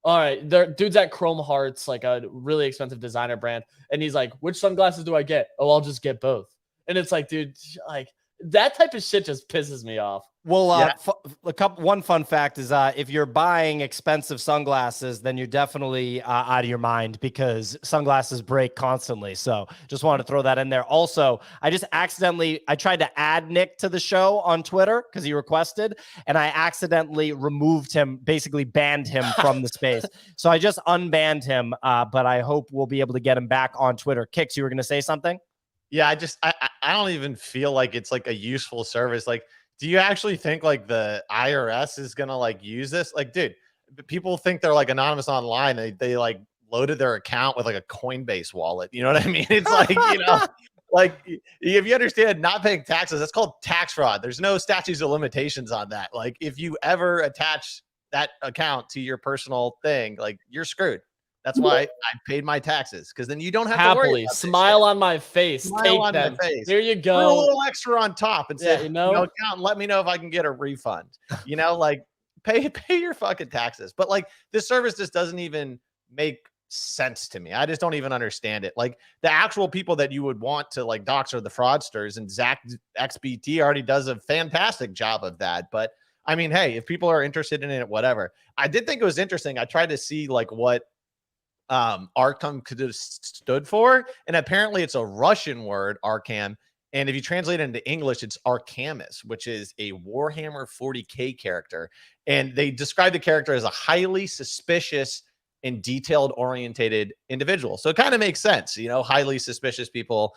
all right, dude's at Chrome Hearts, like a really expensive designer brand. And he's like, which sunglasses do I get? Oh, I'll just get both. And it's like, dude, like that type of shit just pisses me off. Well, one fun fact is if you're buying expensive sunglasses, then you're definitely out of your mind because sunglasses break constantly. So just wanted to throw that in there. Also, I tried to add Nick to the show on Twitter because he requested, and I accidentally removed him, basically banned him from the space. So I just unbanned him, but I hope we'll be able to get him back on Twitter. Kix, you were going to say something? Yeah, I don't even feel like it's like a useful service. Like, do you actually think like the IRS is going to like use this? Like, dude, people think they're like anonymous online. They like loaded their account with like a Coinbase wallet. You know what I mean? It's like, you know, like if you understand not paying taxes, that's called tax fraud. There's no statutes of limitations on that. Like if you ever attach that account to your personal thing, like you're screwed. That's why I paid my taxes, because then you don't have to worry about smile on my face. Smile on my face. Here you go. Put a little extra on top and say, you know, account, let me know if I can get a refund. You know, like pay your fucking taxes. But like this service just doesn't even make sense to me. I just don't even understand it. Like the actual people that you would want to like dox are the fraudsters, and Zach XBT already does a fantastic job of that. But I mean, hey, if people are interested in it, whatever. I did think it was interesting. I tried to see like what Arkham could have stood for. And apparently it's a Russian word, Arkham. And if you translate it into English, it's Arkamus, which is a Warhammer 40K character. And they describe the character as a highly suspicious and detailed orientated individual. So it kind of makes sense, you know, highly suspicious people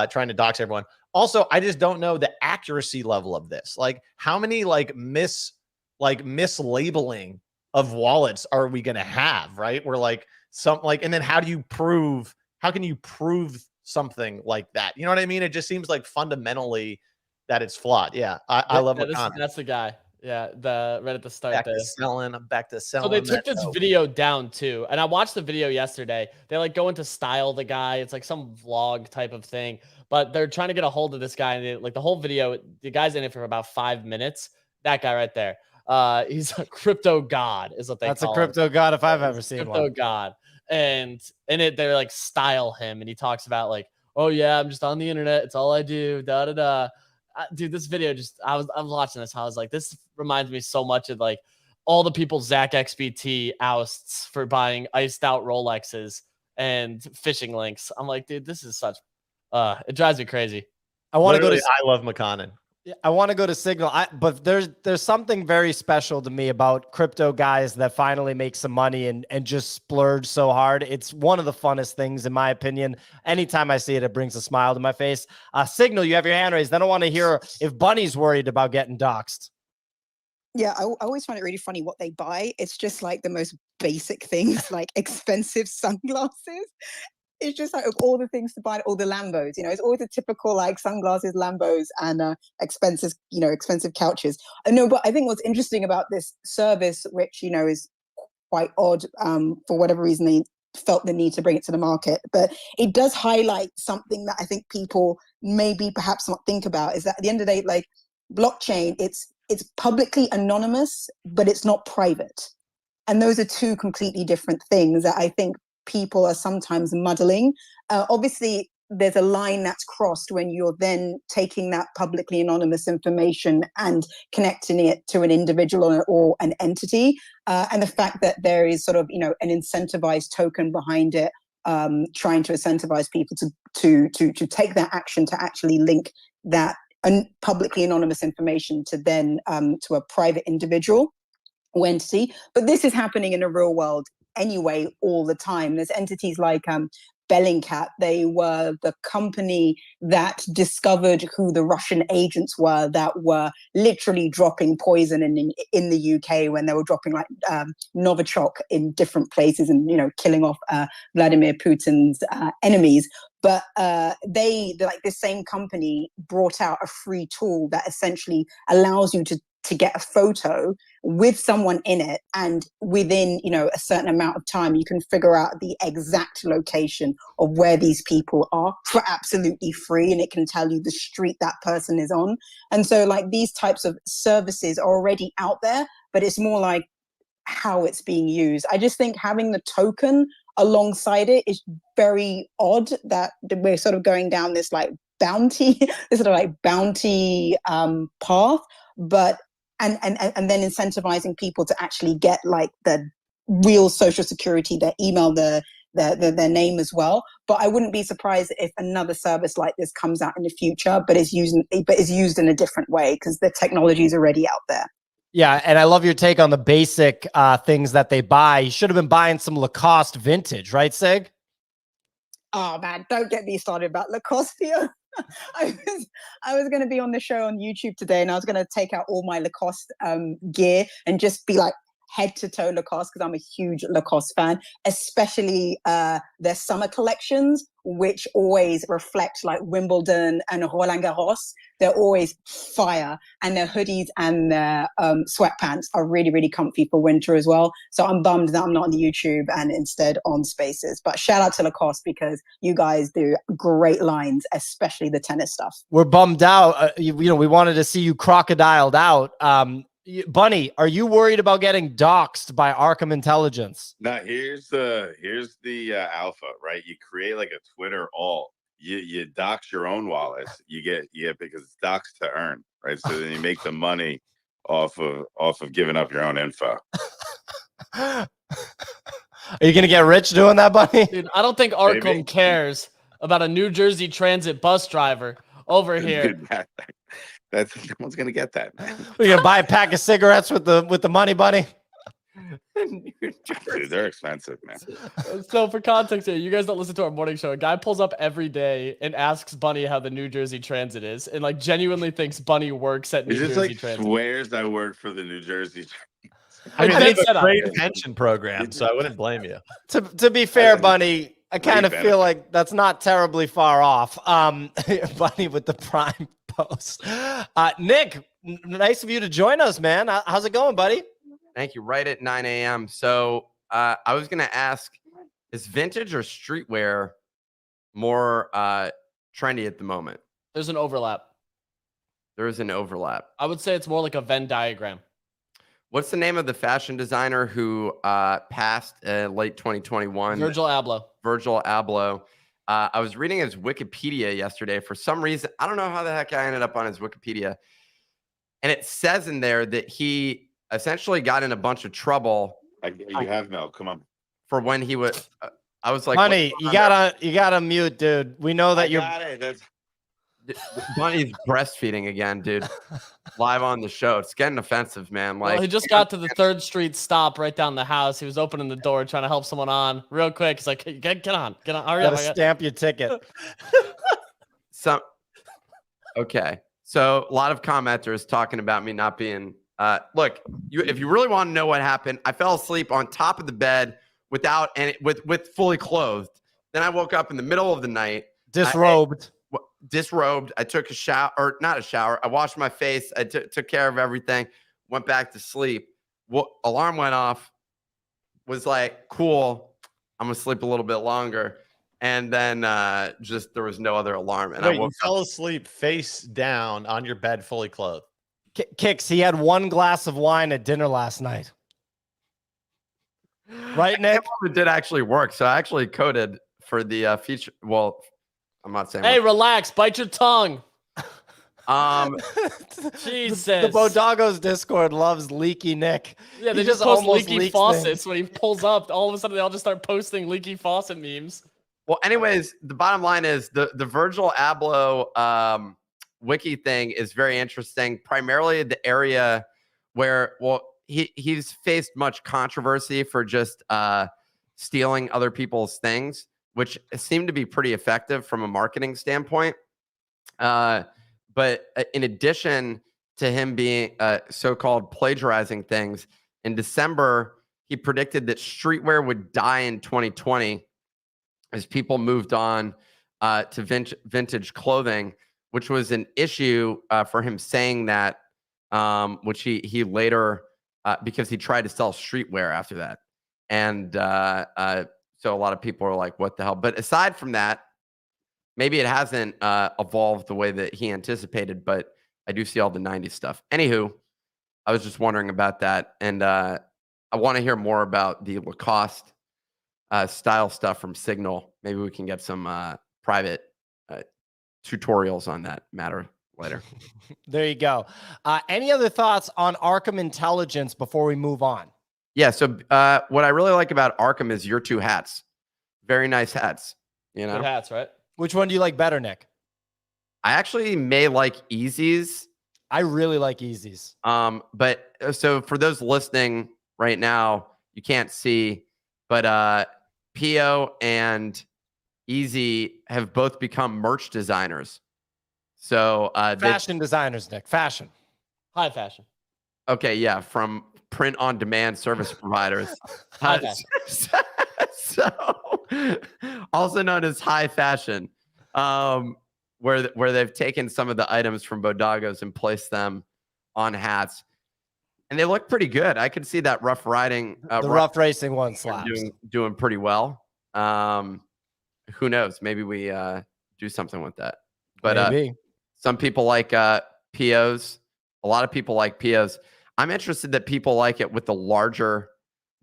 trying to dox everyone. Also, I just don't know the accuracy level of this. Like, how many mislabeling of wallets are we going to have, right? We're like and then how can you prove something like that? You know what I mean? It just seems like fundamentally that it's flawed. Yeah. I love McConnell. That's the guy. Yeah. Right at the start. I'm back to selling. So they took this video down too. And I watched the video yesterday. They like go into style the guy. It's like some vlog type of thing, but they're trying to get a hold of this guy. And like the whole video, the guy's in it for about 5 minutes. That guy right there. He's a crypto god is what they call him. That's a crypto god if I've ever seen one. Crypto god. And in it, they're like style him. And he talks about like, oh yeah, I'm just on the internet. It's all I do. Da, da, da. Dude, this video I was watching this. I was like, this reminds me so much of like all the people Zach XBT ousts for buying iced out Rolexes and phishing links. I'm like, dude, this is such, it drives me crazy. I want to go to, I love McConnell. I want to go to Signal, but there's something very special to me about crypto guys that finally make some money and just splurge so hard. It's one of the funnest things, in my opinion. Anytime I see it, it brings a smile to my face. Signal, you have your hand raised. Then I want to hear if Bunny's worried about getting doxxed. Yeah, I always find it really funny what they buy. It's just like the most basic things, like expensive sunglasses. It's just like all the things to buy, all the Lambos, you know, it's always a typical like sunglasses, Lambos, and expensive, you know, expensive couches. I know, but I think what's interesting about this service, which, you know, is quite odd, for whatever reason they felt the need to bring it to the market, but it does highlight something that I think people maybe perhaps not think about, is that at the end of the day, like blockchain, it's publicly anonymous, but it's not private. And those are two completely different things that I think people are sometimes muddling. Obviously, there's a line that's crossed when you're then taking that publicly anonymous information and connecting it to an individual or an entity. And the fact that there is sort of, you know, an incentivized token behind it, trying to incentivize people to take that action to actually link that publicly anonymous information to then to a private individual or entity. But this is happening in the real world anyway all the time. There's entities like Bellingcat. They were the company that discovered who the Russian agents were that were literally dropping poison in the UK when they were dropping like Novichok in different places and, you know, killing off Vladimir Putin's enemies. But like this same company brought out a free tool that essentially allows you to get a photo with someone in it, and within, you know, a certain amount of time you can figure out the exact location of where these people are for absolutely free, and it can tell you the street that person is on. And so like these types of services are already out there, but it's more like how it's being used. I just think having the token alongside it is very odd that we're sort of going down this like bounty this sort of like bounty path, but and then incentivizing people to actually get like the real social security, their email, their name as well. But I wouldn't be surprised if another service like this comes out in the future, but is used in a different way because the technology is already out there. Yeah, and I love your take on the basic things that they buy. You should have been buying some Lacoste vintage, right, Sig? Oh man, don't get me started about Lacoste here. I was going to be on the show on YouTube today, and I was going to take out all my Lacoste gear and just be like head to toe Lacoste, because I'm a huge Lacoste fan, especially their summer collections, which always reflect like Wimbledon and Roland Garros. They're always fire, and their hoodies and their sweatpants are really, really comfy for winter as well. So I'm bummed that I'm not on the YouTube and instead on Spaces. But shout out to Lacoste, because you guys do great lines, especially the tennis stuff. We're bummed out. You know, we wanted to see you crocodiled out. Bunny, are you worried about getting doxxed by Arkham Intelligence? Now here's the alpha, right? You create like a Twitter alt. You dox your own wallets. You get because it's dox to earn, right? So then you make the money off of giving up your own info. Are you gonna get rich doing that, Bunny? Dude, I don't think Arkham Maybe. cares about a New Jersey Transit bus driver over here. Dude, that's no one's gonna get that, man. Are you gonna buy a pack of cigarettes with the money, Bunny? Dude, they're expensive, man. So for context here, you guys don't listen to our morning show. A guy pulls up every day and asks Bunny how the New Jersey Transit is, and like genuinely thinks Bunny works at New He just Jersey like Transit. swears I work for the New Jersey. I mean, I they think have that a I- great pension program, so I wouldn't blame you. To be fair, think Bunny, I kind of great feel benefit. like that's not terribly far off. Bunny with the prime post. Nick, nice of you to join us, man. How's it going, buddy? Thank you. Right at 9 a.m. So I was going to ask, is vintage or streetwear more trendy at the moment? There's an overlap. There is an overlap. I would say it's more like a Venn diagram. What's the name of the fashion designer who passed late 2021? Virgil Abloh. Virgil Abloh. I was reading his Wikipedia yesterday. For some reason, I don't know how the heck I ended up on his Wikipedia. And it says in there that he essentially got in a bunch of trouble You have milk. Come on. for when he was. I was like, Bunny, what's you going on you gotta mute, dude. We know that you're. Got it. That's there? Bunny's breastfeeding again, dude. Live on the show. It's getting offensive, man. Like, Well, he just got to the 3rd Street stop right down the house. He was opening the door trying to help someone on real quick. He's like, hey, get on, hurry up. Gotta stamp your ticket. Okay. So a lot of commenters talking about me not being look, if you really want to know what happened, I fell asleep on top of the bed without any with fully clothed. Then I woke up in the middle of the night, Disrobed. disrobed. I took a shower, or not a shower. I washed my face. I took care of everything, went back to sleep. Alarm went off, was like, cool, I'm gonna sleep a little bit longer. And then just there was no other alarm. And Wait, I you woke fell asleep face down on your bed, fully clothed. Kicks, he had 1 glass of wine at dinner last night. Right, Nick? it did actually work. So I actually coded for the feature. Well, I'm not saying. Hey, relax, bite your tongue. The Jesus. BoDoggo's Discord loves leaky Nick. Yeah, they He just just post almost leaky leaks faucets things. when he pulls up. All of a sudden, they all just start posting leaky faucet memes. Well, anyways, the bottom line is the Virgil Abloh wiki thing is very interesting. Primarily the area where, well, he's faced much controversy for just stealing other people's things, which seemed to be pretty effective from a marketing standpoint. But in addition to him being so-called plagiarizing things, in December, he predicted that streetwear would die in 2020 as people moved on to vintage clothing, which was an issue for him saying that, which he later, because he tried to sell streetwear after that. And so a lot of people are like, what the hell? But aside from that, maybe it hasn't evolved the way that he anticipated, but I do see all the 90s stuff. Anywho, I was just wondering about that. And I want to hear more about the Lacoste style stuff from Signal. Maybe we can get some private tutorials on that matter later. There you go. Any other thoughts on Arkham Intelligence before we move on? Yeah. So what I really like about Arkham is your 2 hats. Very nice hats. You know, Good hats, right? Which one do you like better, Nick? I actually may like Easy's. I really like Easy's. But so for those listening right now, you can't see, but Pio and Easy have both become merch designers. So Fashion designers, Nick. Fashion. High fashion. okay, yeah, from print on demand service providers. High fashion. So also known as high fashion, where they've taken some of the items from BoDoggo's and placed them on hats, and they look pretty good. I could see that Rough Riding, The rough racing one slaps. doing pretty well. Who knows? Maybe we do something with that. But Maybe. some people like POs. A lot of people like POs. I'm interested that people like it with the larger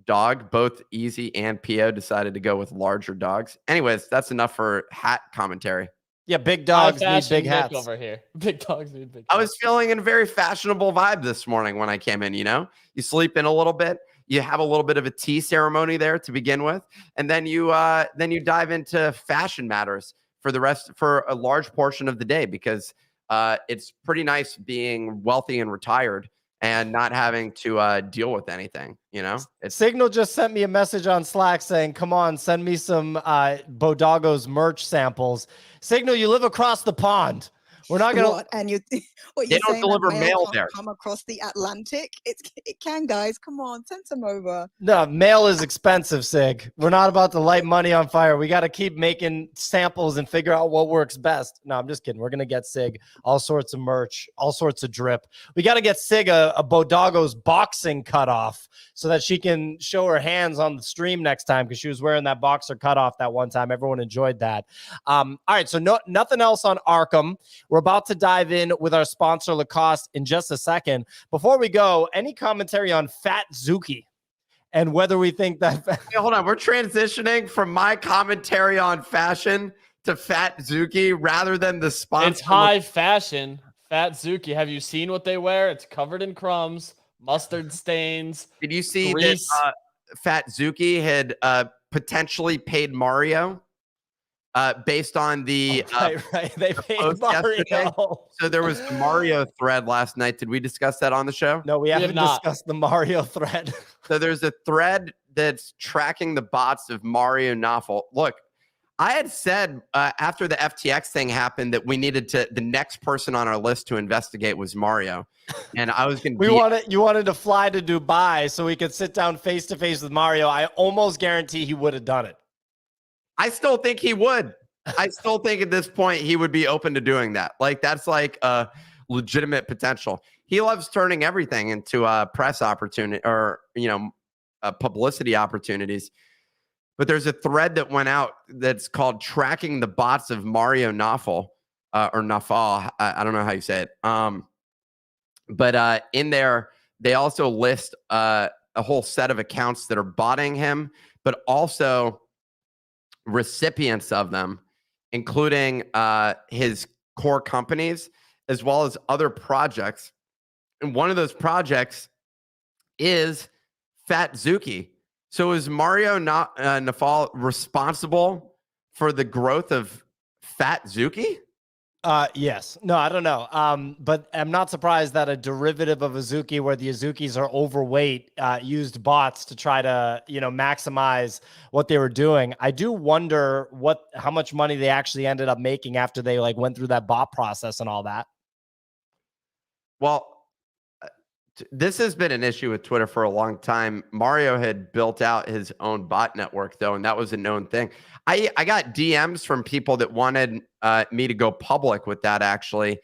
dog. Both Easy and PO decided to go with larger dogs. Anyways, that's enough for hat commentary. Yeah, big High dogs need fashion big Nick hats. over here. Big dogs need big. I hats. was feeling in a very fashionable vibe this morning when I came in. You know, you sleep in a little bit, You have a little bit of a tea ceremony there to begin with, and then you dive into fashion matters for a large portion of the day, because it's pretty nice being wealthy and retired and not having to deal with anything. Signal just sent me a message on Slack saying, come on, send me some BoDoggo's merch samples. Signal, you live across the pond. We're not gonna. What? And They you're don't saying deliver that mail can't there. come across the Atlantic? It can, guys. Come on, send some over. No, mail is expensive, Sig. We're not about to light money on fire. We got to keep making samples and figure out what works best. No, I'm just kidding. We're going to get Sig all sorts of merch, all sorts of drip. We got to get Sig a BoDoggo's boxing cutoff so that she can show her hands on the stream next time, because she was wearing that boxer cutoff that one time. Everyone enjoyed that. All right, so nothing else on Arkham. We're about to dive in with our sponsor, Lacoste, in just a second. Before we go, any commentary on Fat Zuki and whether we think that... Hey, hold on. We're transitioning from my commentary on fashion to Fat Zuki rather than the sponsor. It's high fashion. Fat Zuki. Have you seen what they wear? It's covered in crumbs, mustard stains. Did you see grease. that Fat Zuki had potentially paid Mario based on the right. They paid post yesterday? Mario. So there was the Mario thread last night. Did we discuss that on the show? No, we haven't not. discussed the Mario thread. So there's a thread that's tracking the bots of Mario Narwfal. Look, I had said after the FTX thing happened that we needed the next person on our list to investigate was Mario. And I was going to You wanted to fly to Dubai so we could sit down face to face with Mario. I almost guarantee he would have done it. I still think he would. I still think at this point he would be open to doing that. Like, that's like a legitimate potential. He loves turning everything into a press opportunity or, publicity opportunities. But there's a thread that went out that's called Tracking the Bots of Mario Narwfal or Narwfal. I don't know how you say it. But in there, they also list a whole set of accounts that are botting him, but also recipients of them, including his core companies, as well as other projects. And one of those projects is Fat Zuki. So is Mario Narwfal responsible for the growth of Fat Zuki? Yes. No, I don't know. But I'm not surprised that a derivative of Azuki, where the Azukis are overweight, used bots to try to, maximize what they were doing. I do wonder how much money they actually ended up making after they went through that bot process and all that. Well, this has been an issue with Twitter for a long time. Mario had built out his own bot network, though, and that was a known thing. I got DMs from people that wanted me to go public with that, actually,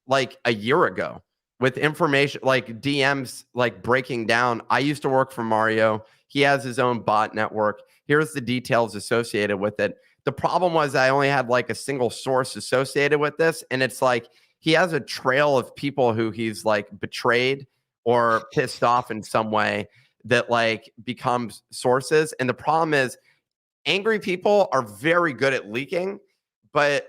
like a year ago, with information, like DMs, like breaking down. I used to work for Mario. He has his own bot network. Here's the details associated with it. The problem was I only had like a single source associated with this, and it's like he has a trail of people who he's like betrayed or pissed off in some way that like becomes sources. And the problem is angry people are very good at leaking, but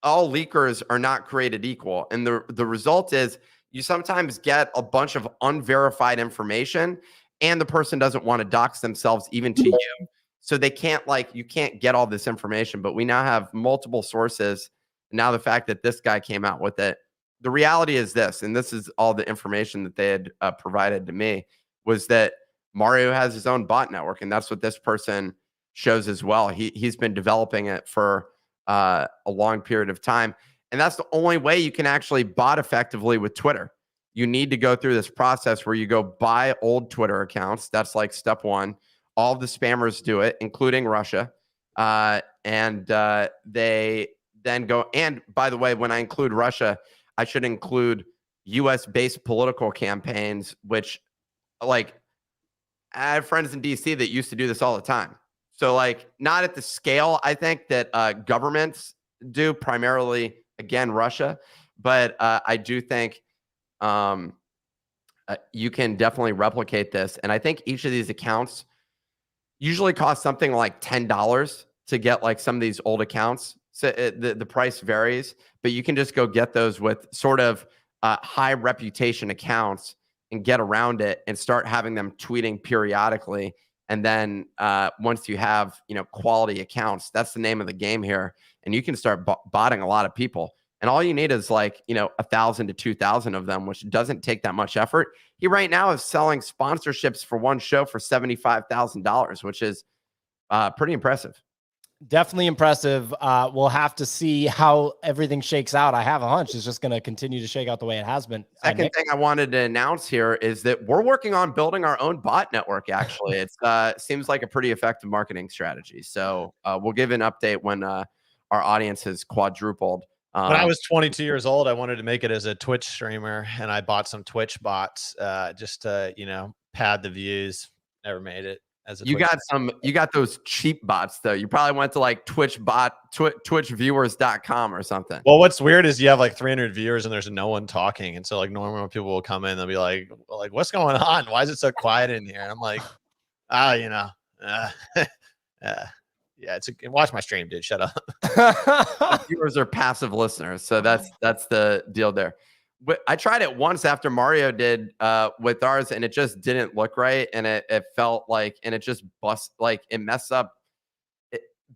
all leakers are not created equal. And the result is you sometimes get a bunch of unverified information and the person doesn't want to dox themselves even to you. So they can't you can't get all this information, but we now have multiple sources. Now the fact that this guy came out with it, the reality is this, and this is all the information that they had provided to me, was that Mario has his own bot network, and that's what this person shows as well. He's been developing it for a long period of time, and that's the only way you can actually bot effectively with Twitter. You need to go through this process where you go buy old Twitter accounts. That's like step one. All of the spammers do it, including Russia, and they then go. And by the way, when I include Russia, I should include US-based political campaigns, which I have friends in DC that used to do this all the time. So not at the scale, I think, that governments do, primarily, again, Russia. But I do think you can definitely replicate this. And I think each of these accounts usually costs something like $10 to get some of these old accounts. So the price varies, but you can just go get those with sort of high reputation accounts and get around it and start having them tweeting periodically. And then once you have, quality accounts, that's the name of the game here. And you can start botting a lot of people. And all you need is 1,000 to 2,000 of them, which doesn't take that much effort. He right now is selling sponsorships for one show for $75,000, which is pretty impressive. Definitely impressive. We'll have to see how everything shakes out. I have a hunch it's just going to continue to shake out the way it has been. Second thing I wanted to announce here is that we're working on building our own bot network. Actually, it seems like a pretty effective marketing strategy. So we'll give an update when our audience has quadrupled. When I was 22 years old, I wanted to make it as a Twitch streamer, and I bought some Twitch bots just to, pad the views. Never made it. You got those cheap bots though. You probably went to twitchviewers.com or something. Well, what's weird is you have 300 viewers and there's no one talking. And so normal people will come in, they'll be like, what's going on? Why is it so quiet in here? And I'm like, yeah, watch my stream, dude. Shut up. Viewers are passive listeners. So that's the deal there. I tried it once after Mario did with ours, and it just didn't look right. And it felt and it just it messed up.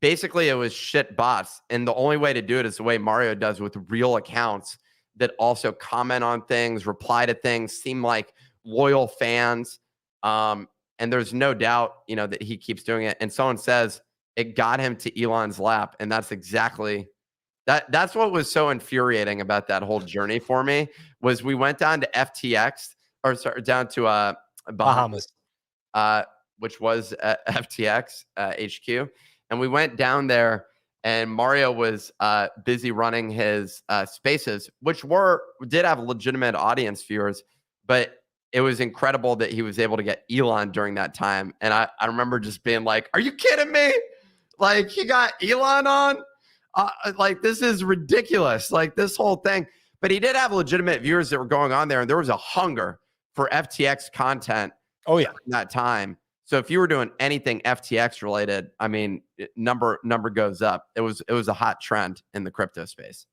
Basically, it was shit bots. And the only way to do it is the way Mario does with real accounts that also comment on things, reply to things, seem like loyal fans. And there's no doubt, that he keeps doing it. And someone says it got him to Elon's lap. And that's exactly That's what was so infuriating about that whole journey for me was we went down to down to Bahamas, which was FTX HQ. And we went down there and Mario was busy running his spaces, which did have legitimate audience viewers, but it was incredible that he was able to get Elon during that time. And I remember just being like, are you kidding me? He got Elon on? This is ridiculous, this whole thing. But he did have legitimate viewers that were going on there, and there was a hunger for FTX content. Oh yeah, in that time. So if you were doing anything FTX related, I mean, number goes up. It was a hot trend in the crypto space.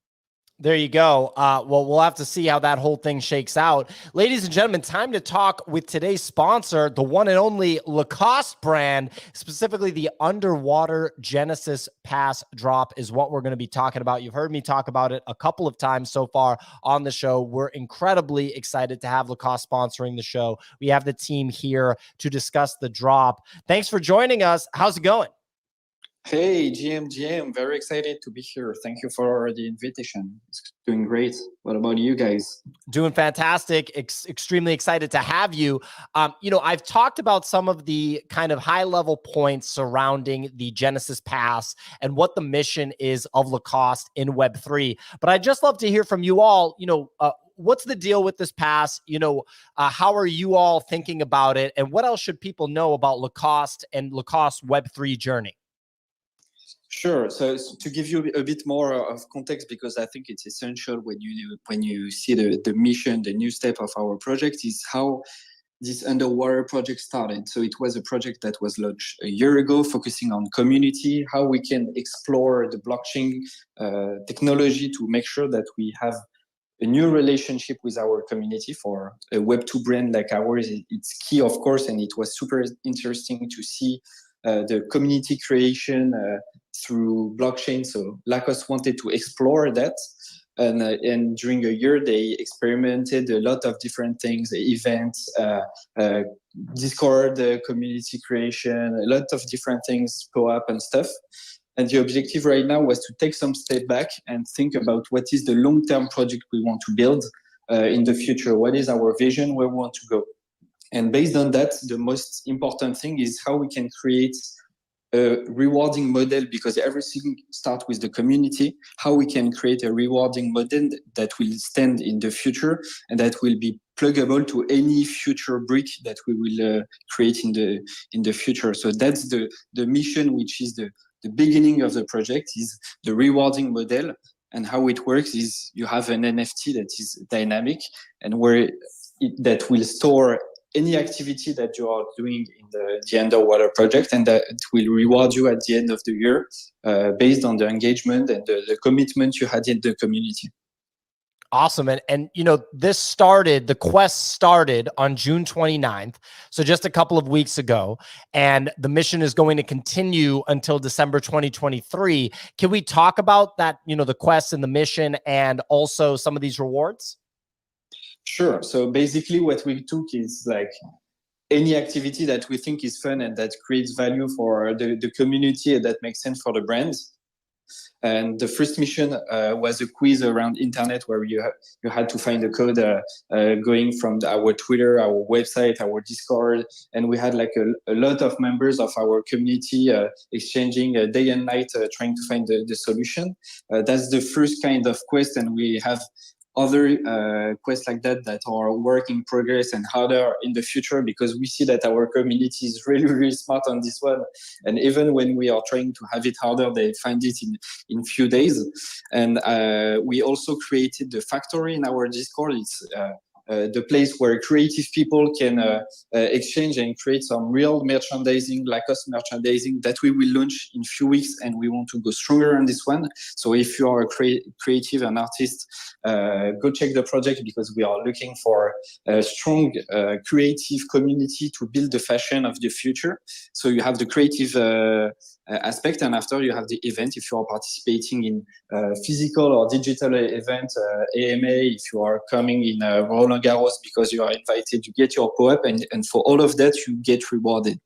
There you go. Well, we'll have to see how that whole thing shakes out. Ladies and gentlemen, time to talk with today's sponsor, the one and only Lacoste brand, specifically the Underwater Genesis Pass drop is what we're going to be talking about. You've heard me talk about it a couple of times so far on the show. We're incredibly excited to have Lacoste sponsoring the show. We have the team here to discuss the drop. Thanks for joining us. How's it going? Hey, GM, very excited to be here. Thank you for the invitation. It's doing great. What about you guys? Doing fantastic. Extremely excited to have you. I've talked about some of the kind of high-level points surrounding the Genesis Pass and what the mission is of Lacoste in Web3. But I'd just love to hear from you all, what's the deal with this pass? How are you all thinking about it? And what else should people know about Lacoste and Lacoste Web3 journey? Sure. So to give you a bit more of context, because I think it's essential when you see the mission, the new step of our project is how this underwater project started. So it was a project that was launched a year ago, focusing on community, how we can explore the blockchain technology to make sure that we have a new relationship with our community. For a Web2 brand like ours, it's key, of course, and it was super interesting to see the community creation through blockchain. So Lacoste wanted to explore that. And during a year, they experimented a lot of different things, events, Discord community creation, a lot of different things go up and stuff. And the objective right now was to take some step back and think about what is the long-term project we want to build in the future. What is our vision, where we want to go? And based on that, the most important thing is how we can create a rewarding model, because everything starts with the community, how we can create a rewarding model that will stand in the future and that will be pluggable to any future brick that we will create in the future. So that's the mission, which is the beginning of the project, is the rewarding model. And how it works is you have an NFT that is dynamic and that will store any activity that you are doing in the underwater project, and that will reward you at the end of the year based on the engagement and the commitment you had in the community. Awesome. And you know, the quest started on June 29th. So just a couple of weeks ago, and the mission is going to continue until December 2023. Can we talk about that, you know, the quest and the mission and also some of these rewards? Sure. So basically what we took is like any activity that we think is fun and that creates value for the community and that makes sense for the brands. And the first mission was a quiz around internet where you had to find a code going from our Twitter, our website, our Discord. And we had like a lot of members of our community exchanging day and night trying to find the solution. That's the first kind of quest. And we have other quests like that are work in progress and harder in the future, because we see that our community is really, really smart on this one. And even when we are trying to have it harder, they find it in few days. And we also created the factory in our Discord. It's the place where creative people can exchange and create some real merchandising, Lacoste merchandising, that we will launch in few weeks, and we want to go stronger on this one. So if you are a creative and artist, go check the project, because we are looking for a strong creative community to build the fashion of the future. So you have the creative aspect, and after you have the event. If you are participating in physical or digital event, AMA, if you are coming in Roland Garros because you are invited, you get your co-op, and for all of that you get rewarded.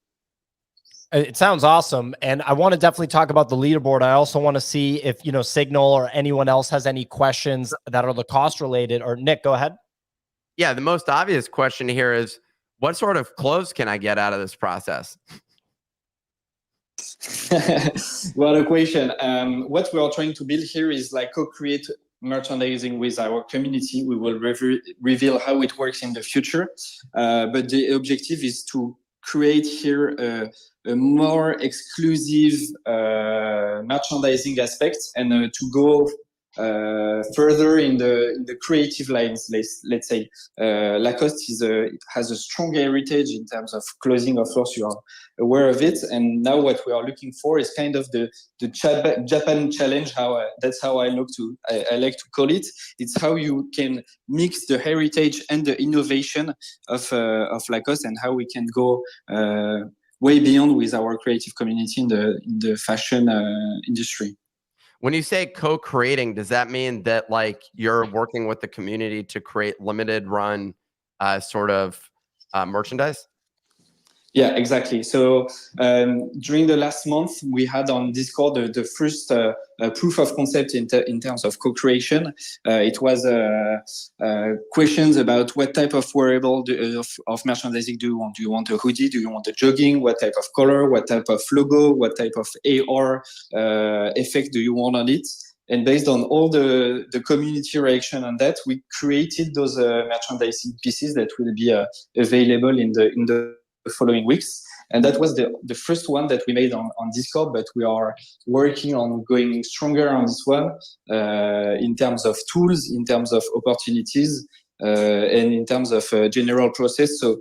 It sounds awesome. And I want to definitely talk about the leaderboard. I also want to see if, you know, Signal or anyone else has any questions that are Lacoste related. Or Nick, go ahead. Yeah, the most obvious question here is, what sort of clothes can I get out of this process? What a question. What we are trying to build here is like co-create merchandising with our community. We will reveal how it works in the future. But the objective is to create here a more exclusive merchandising aspect, and to go further in the creative lines. Let's say Lacoste has a strong heritage in terms of clothing. Of course, you are aware of it. And now what we are looking for is kind of the Japan challenge. That's how I like to call it. It's how you can mix the heritage and the innovation of Lacoste, and how we can go way beyond with our creative community in the fashion industry. When you say co-creating, does that mean that like you're working with the community to create limited run sort of merchandise? Yeah, exactly. So during the last month, we had on Discord the first proof of concept in terms of co-creation. It was questions about what type of wearable of merchandising do you want? Do you want a hoodie? Do you want a jogging? What type of color? What type of logo? What type of AR effect do you want on it? And based on all the community reaction on that, we created those merchandising pieces that will be available in the following weeks. And that was the first one that we made on Discord, but we are working on going stronger on this one in terms of tools, in terms of opportunities, and in terms of general process. So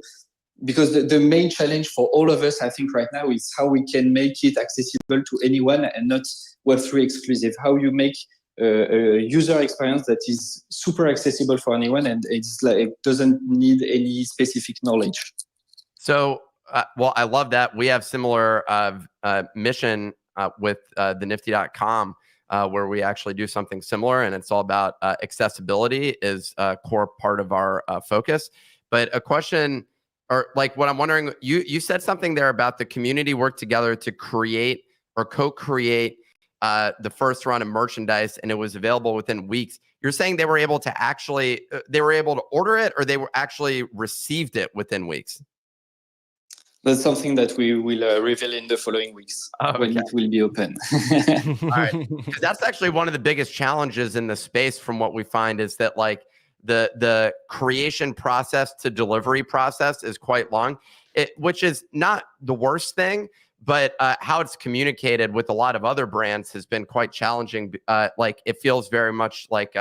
because the main challenge for all of us, I think right now, is how we can make it accessible to anyone and not Web3 exclusive. How you make a user experience that is super accessible for anyone, and it's like, it doesn't need any specific knowledge. So, well, I love that. We have similar mission with the Nifty.com, where we actually do something similar, and it's all about accessibility is a core part of our focus. But a question, or like what I'm wondering, you said something there about the community work together to create or co-create the first run of merchandise, and it was available within weeks. You're saying they were able to actually, they were able to order it, or they were actually received it within weeks? That's something that we will reveal in the following weeks when it will be open. All right. Because that's actually one of the biggest challenges in the space, from what we find, is that like the creation process to delivery process is quite long, which is not the worst thing, but how it's communicated with a lot of other brands has been quite challenging. Like it feels very much like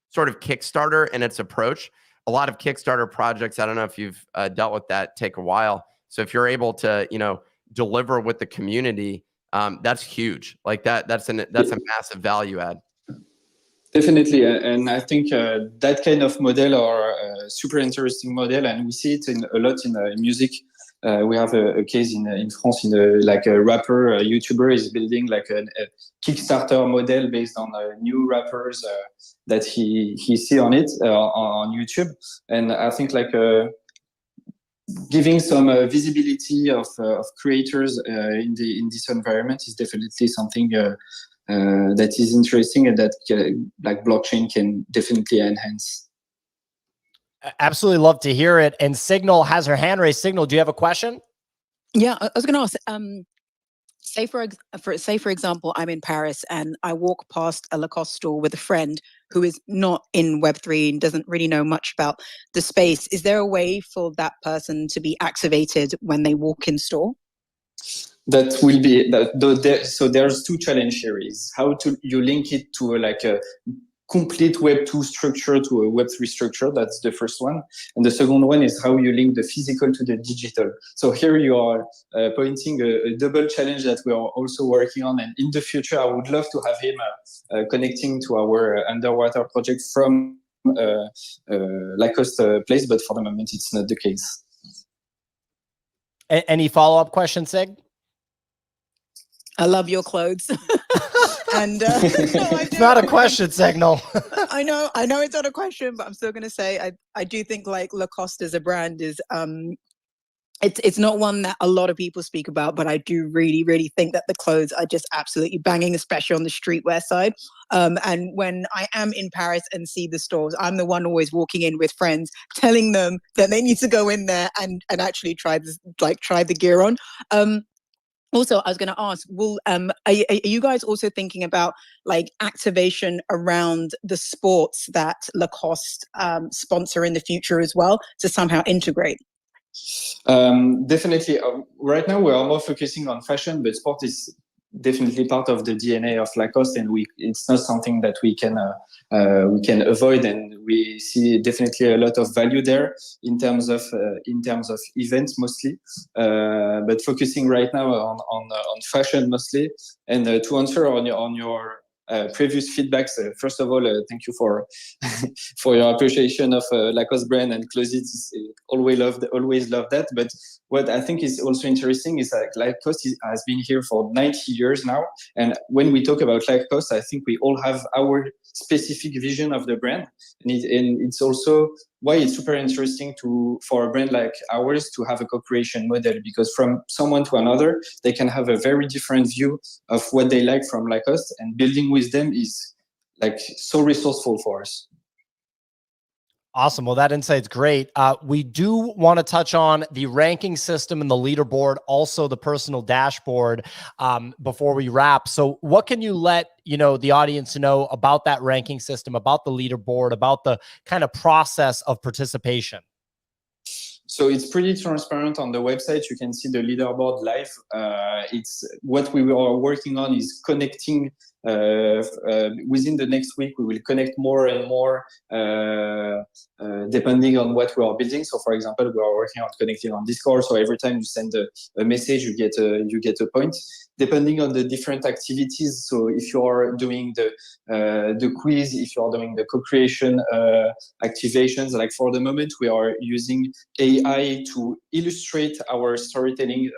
sort of Kickstarter in its approach. A lot of Kickstarter projects, I don't know if you've dealt with that, take a while. So if you're able to, you know, deliver with the community, that's huge. Like that's a massive value add. Definitely, and I think that kind of model are a super interesting model, and we see it a lot in music. We have a case in France, like a rapper, a YouTuber is building like a Kickstarter model based on new rappers that he see on it on YouTube, and I think like giving some visibility of creators in this environment is definitely something that is interesting and that like blockchain can definitely enhance. Absolutely love to hear it. And Signal has her hand raised. Signal, do you have a question? Yeah, I was going to ask. Say for example, I'm in Paris and I walk past a Lacoste store with a friend who is not in Web3 and doesn't really know much about the space. Is there a way for that person to be activated when they walk in store? That will be so there's two challenge here is how to you link it to like a complete Web2 structure to a Web3 structure. That's the first one. And the second one is how you link the physical to the digital. So here you are pointing a double challenge that we are also working on. And in the future, I would love to have him connecting to our underwater project from Lacoste place, but for the moment, it's not the case. Any follow-up questions, Sig? I love your clothes. And no, it's not a question, Signal. I know it's not a question, but I'm still going to say I do think like Lacoste as a brand is it's not one that a lot of people speak about, but I do really think that the clothes are just absolutely banging, especially on the streetwear side. And when I am in Paris and see the stores, I'm the one always walking in with friends, telling them that they need to go in there and actually try the gear on. Also, I was going to ask, are you guys also thinking about like activation around the sports that Lacoste sponsor in the future as well to somehow integrate? Definitely. Right now, we are more focusing on fashion, but sport is definitely part of the DNA of Lacoste, and it's not something that we can avoid, and we see definitely a lot of value there in terms of events mostly, but focusing right now on fashion mostly. And to answer on your previous feedbacks, first of all, thank you for for your appreciation of Lacoste brand and closets. Always love that. But what I think is also interesting is that Lacoste has been here for 90 years now, and when we talk about Lacoste, I think we all have our specific vision of the brand, and it's also why it's super interesting for a brand like ours to have a co-creation model, because from someone to another, they can have a very different view of what they like from Lacoste, and building with them is like so resourceful for us. Awesome. Well, that insight's great. We do want to touch on the ranking system and the leaderboard, also the personal dashboard, before we wrap. So what can you let the audience know about that ranking system, about the leaderboard, about the kind of process of participation? So it's pretty transparent on the website. You can see the leaderboard live. It's what we are working on is connecting. Within the next week, we will connect more and more depending on what we are building. So, for example, we are working on connecting on Discord. So every time you send a message, you get a point. Depending on the different activities. So if you are doing the quiz, if you are doing the co-creation activations, like for the moment, we are using AI to illustrate our storytelling,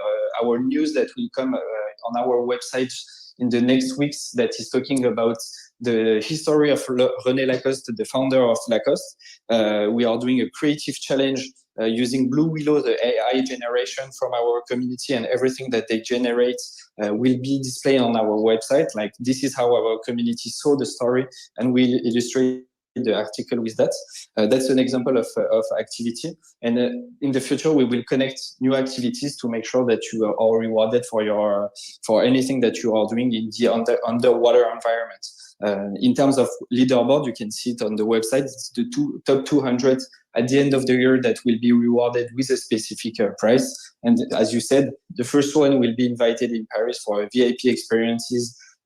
our news that will come on our website in the next weeks, that is talking about the history of René Lacoste, the founder of Lacoste. We are doing a creative challenge using Blue Willow, the AI generation from our community, and everything that they generate will be displayed on our website. Like, this is how our community saw the story, and we'll illustrate the article with that. That's an example of activity. And in the future, we will connect new activities to make sure that you are rewarded for anything that you are doing in the underwater environment. In terms of leaderboard, you can see it on the website. It's the top 200 at the end of the year that will be rewarded with a specific prize. And as you said, the first one will be invited in Paris for a VIP experience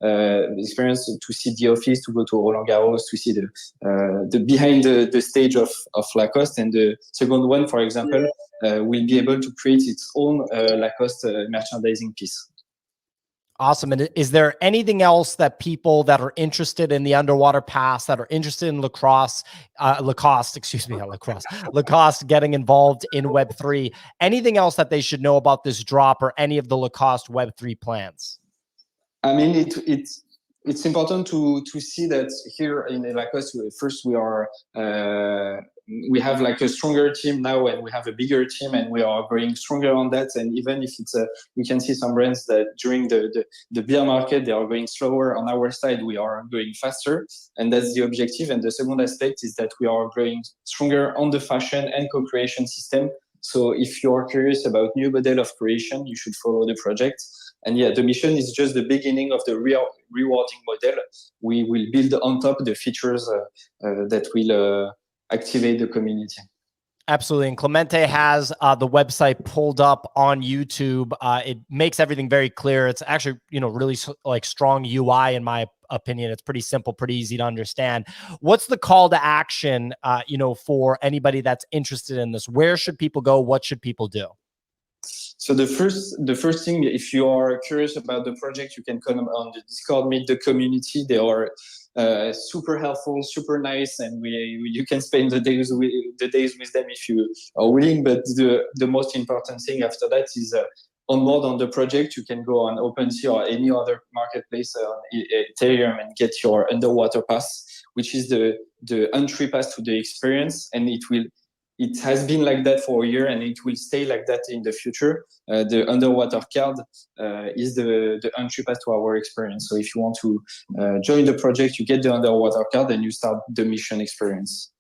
to see the office, to go to Roland Garros, to see the behind the stage of Lacoste. And the second one, for example, will be able to create its own Lacoste merchandising piece. Awesome. And is there anything else that people that are interested in the underwater pass, that are interested in Lacoste, excuse me, not lacrosse, Lacoste getting involved in Web3, anything else that they should know about this drop or any of the Lacoste Web3 plans? I mean, it's important to see that here in Lacoste, first we have like a stronger team now, and we have a bigger team, and we are growing stronger on that. And even if it's we can see some brands that during the bear market they are going slower. On our side, we are going faster, and that's the objective. And the second aspect is that we are growing stronger on the fashion and co-creation system. So if you are curious about new model of creation, you should follow the project. And yeah, the mission is just the beginning of the rewarding model. We will build on top the features that will activate the community. Absolutely. And Clemente has the website pulled up on YouTube. It makes everything very clear. It's actually, really like strong UI in my opinion. It's pretty simple, pretty easy to understand. What's the call to action, for anybody that's interested in this? Where should people go? What should people do? So the first thing, if you are curious about the project, you can come on the Discord, meet the community. They are super helpful, super nice, and you can spend the days with them if you are willing. But the most important thing after that is on board on the project. You can go on OpenSea or any other marketplace on Ethereum and get your underwater pass, which is the entry pass to the experience, and it has been like that for a year, and it will stay like that in the future. The underwater card is the entry pass to our experience. So if you want to join the project, you get the underwater card and you start the mission experience.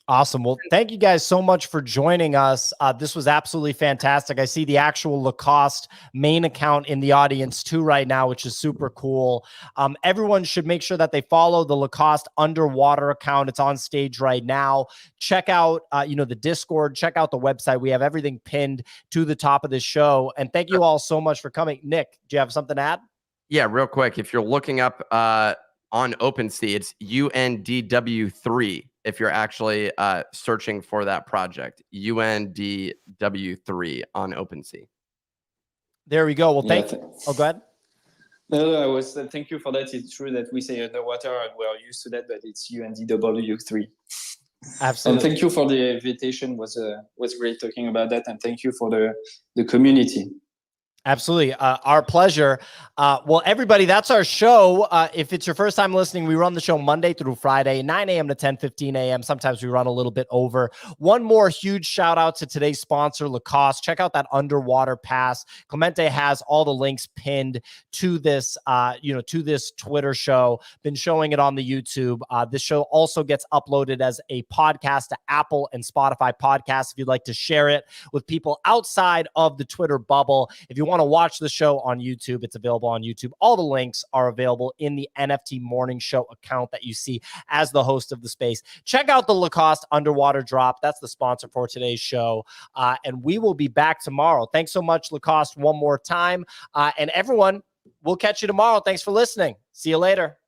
Awesome. Well, thank you guys so much for joining us. This was absolutely fantastic. I see the actual Lacoste main account in the audience too right now, which is super cool. Everyone should make sure that they follow the Lacoste underwater account. It's on stage right now. Check out, the Discord, check out the website. We have everything pinned to the top of the show. And thank you all so much for coming. Nick, do you have something to add? Yeah, real quick. If you're looking up on OpenSea, it's UNDW3. If you're actually searching for that UNDW3 on OpenSea. There we go. Well, go ahead. No, thank you for that. It's true that we say underwater and we're used to that, but it's UNDW3. Absolutely. And thank you for the invitation. Was great talking about that, and thank you for the community. Absolutely. Our pleasure. Well, everybody, that's our show. If it's your first time listening, we run the show Monday through Friday, 9 a.m. to 10:15 a.m. Sometimes we run a little bit over. One more huge shout out to today's sponsor, Lacoste. Check out that underwater pass. Clemente has all the links pinned to this, to this Twitter show. Been showing it on the YouTube. This show also gets uploaded as a podcast to Apple and Spotify podcasts. If you'd like to share it with people outside of the Twitter bubble, if you want to watch the show on YouTube, it's available on YouTube. All the links are available in the NFT Morning Show account that you see as the host of the space. Check out the Lacoste underwater drop. That's the sponsor for today's show. And we will be back tomorrow. Thanks so much, Lacoste, one more time. And everyone, we'll catch you tomorrow. Thanks for listening. See you later.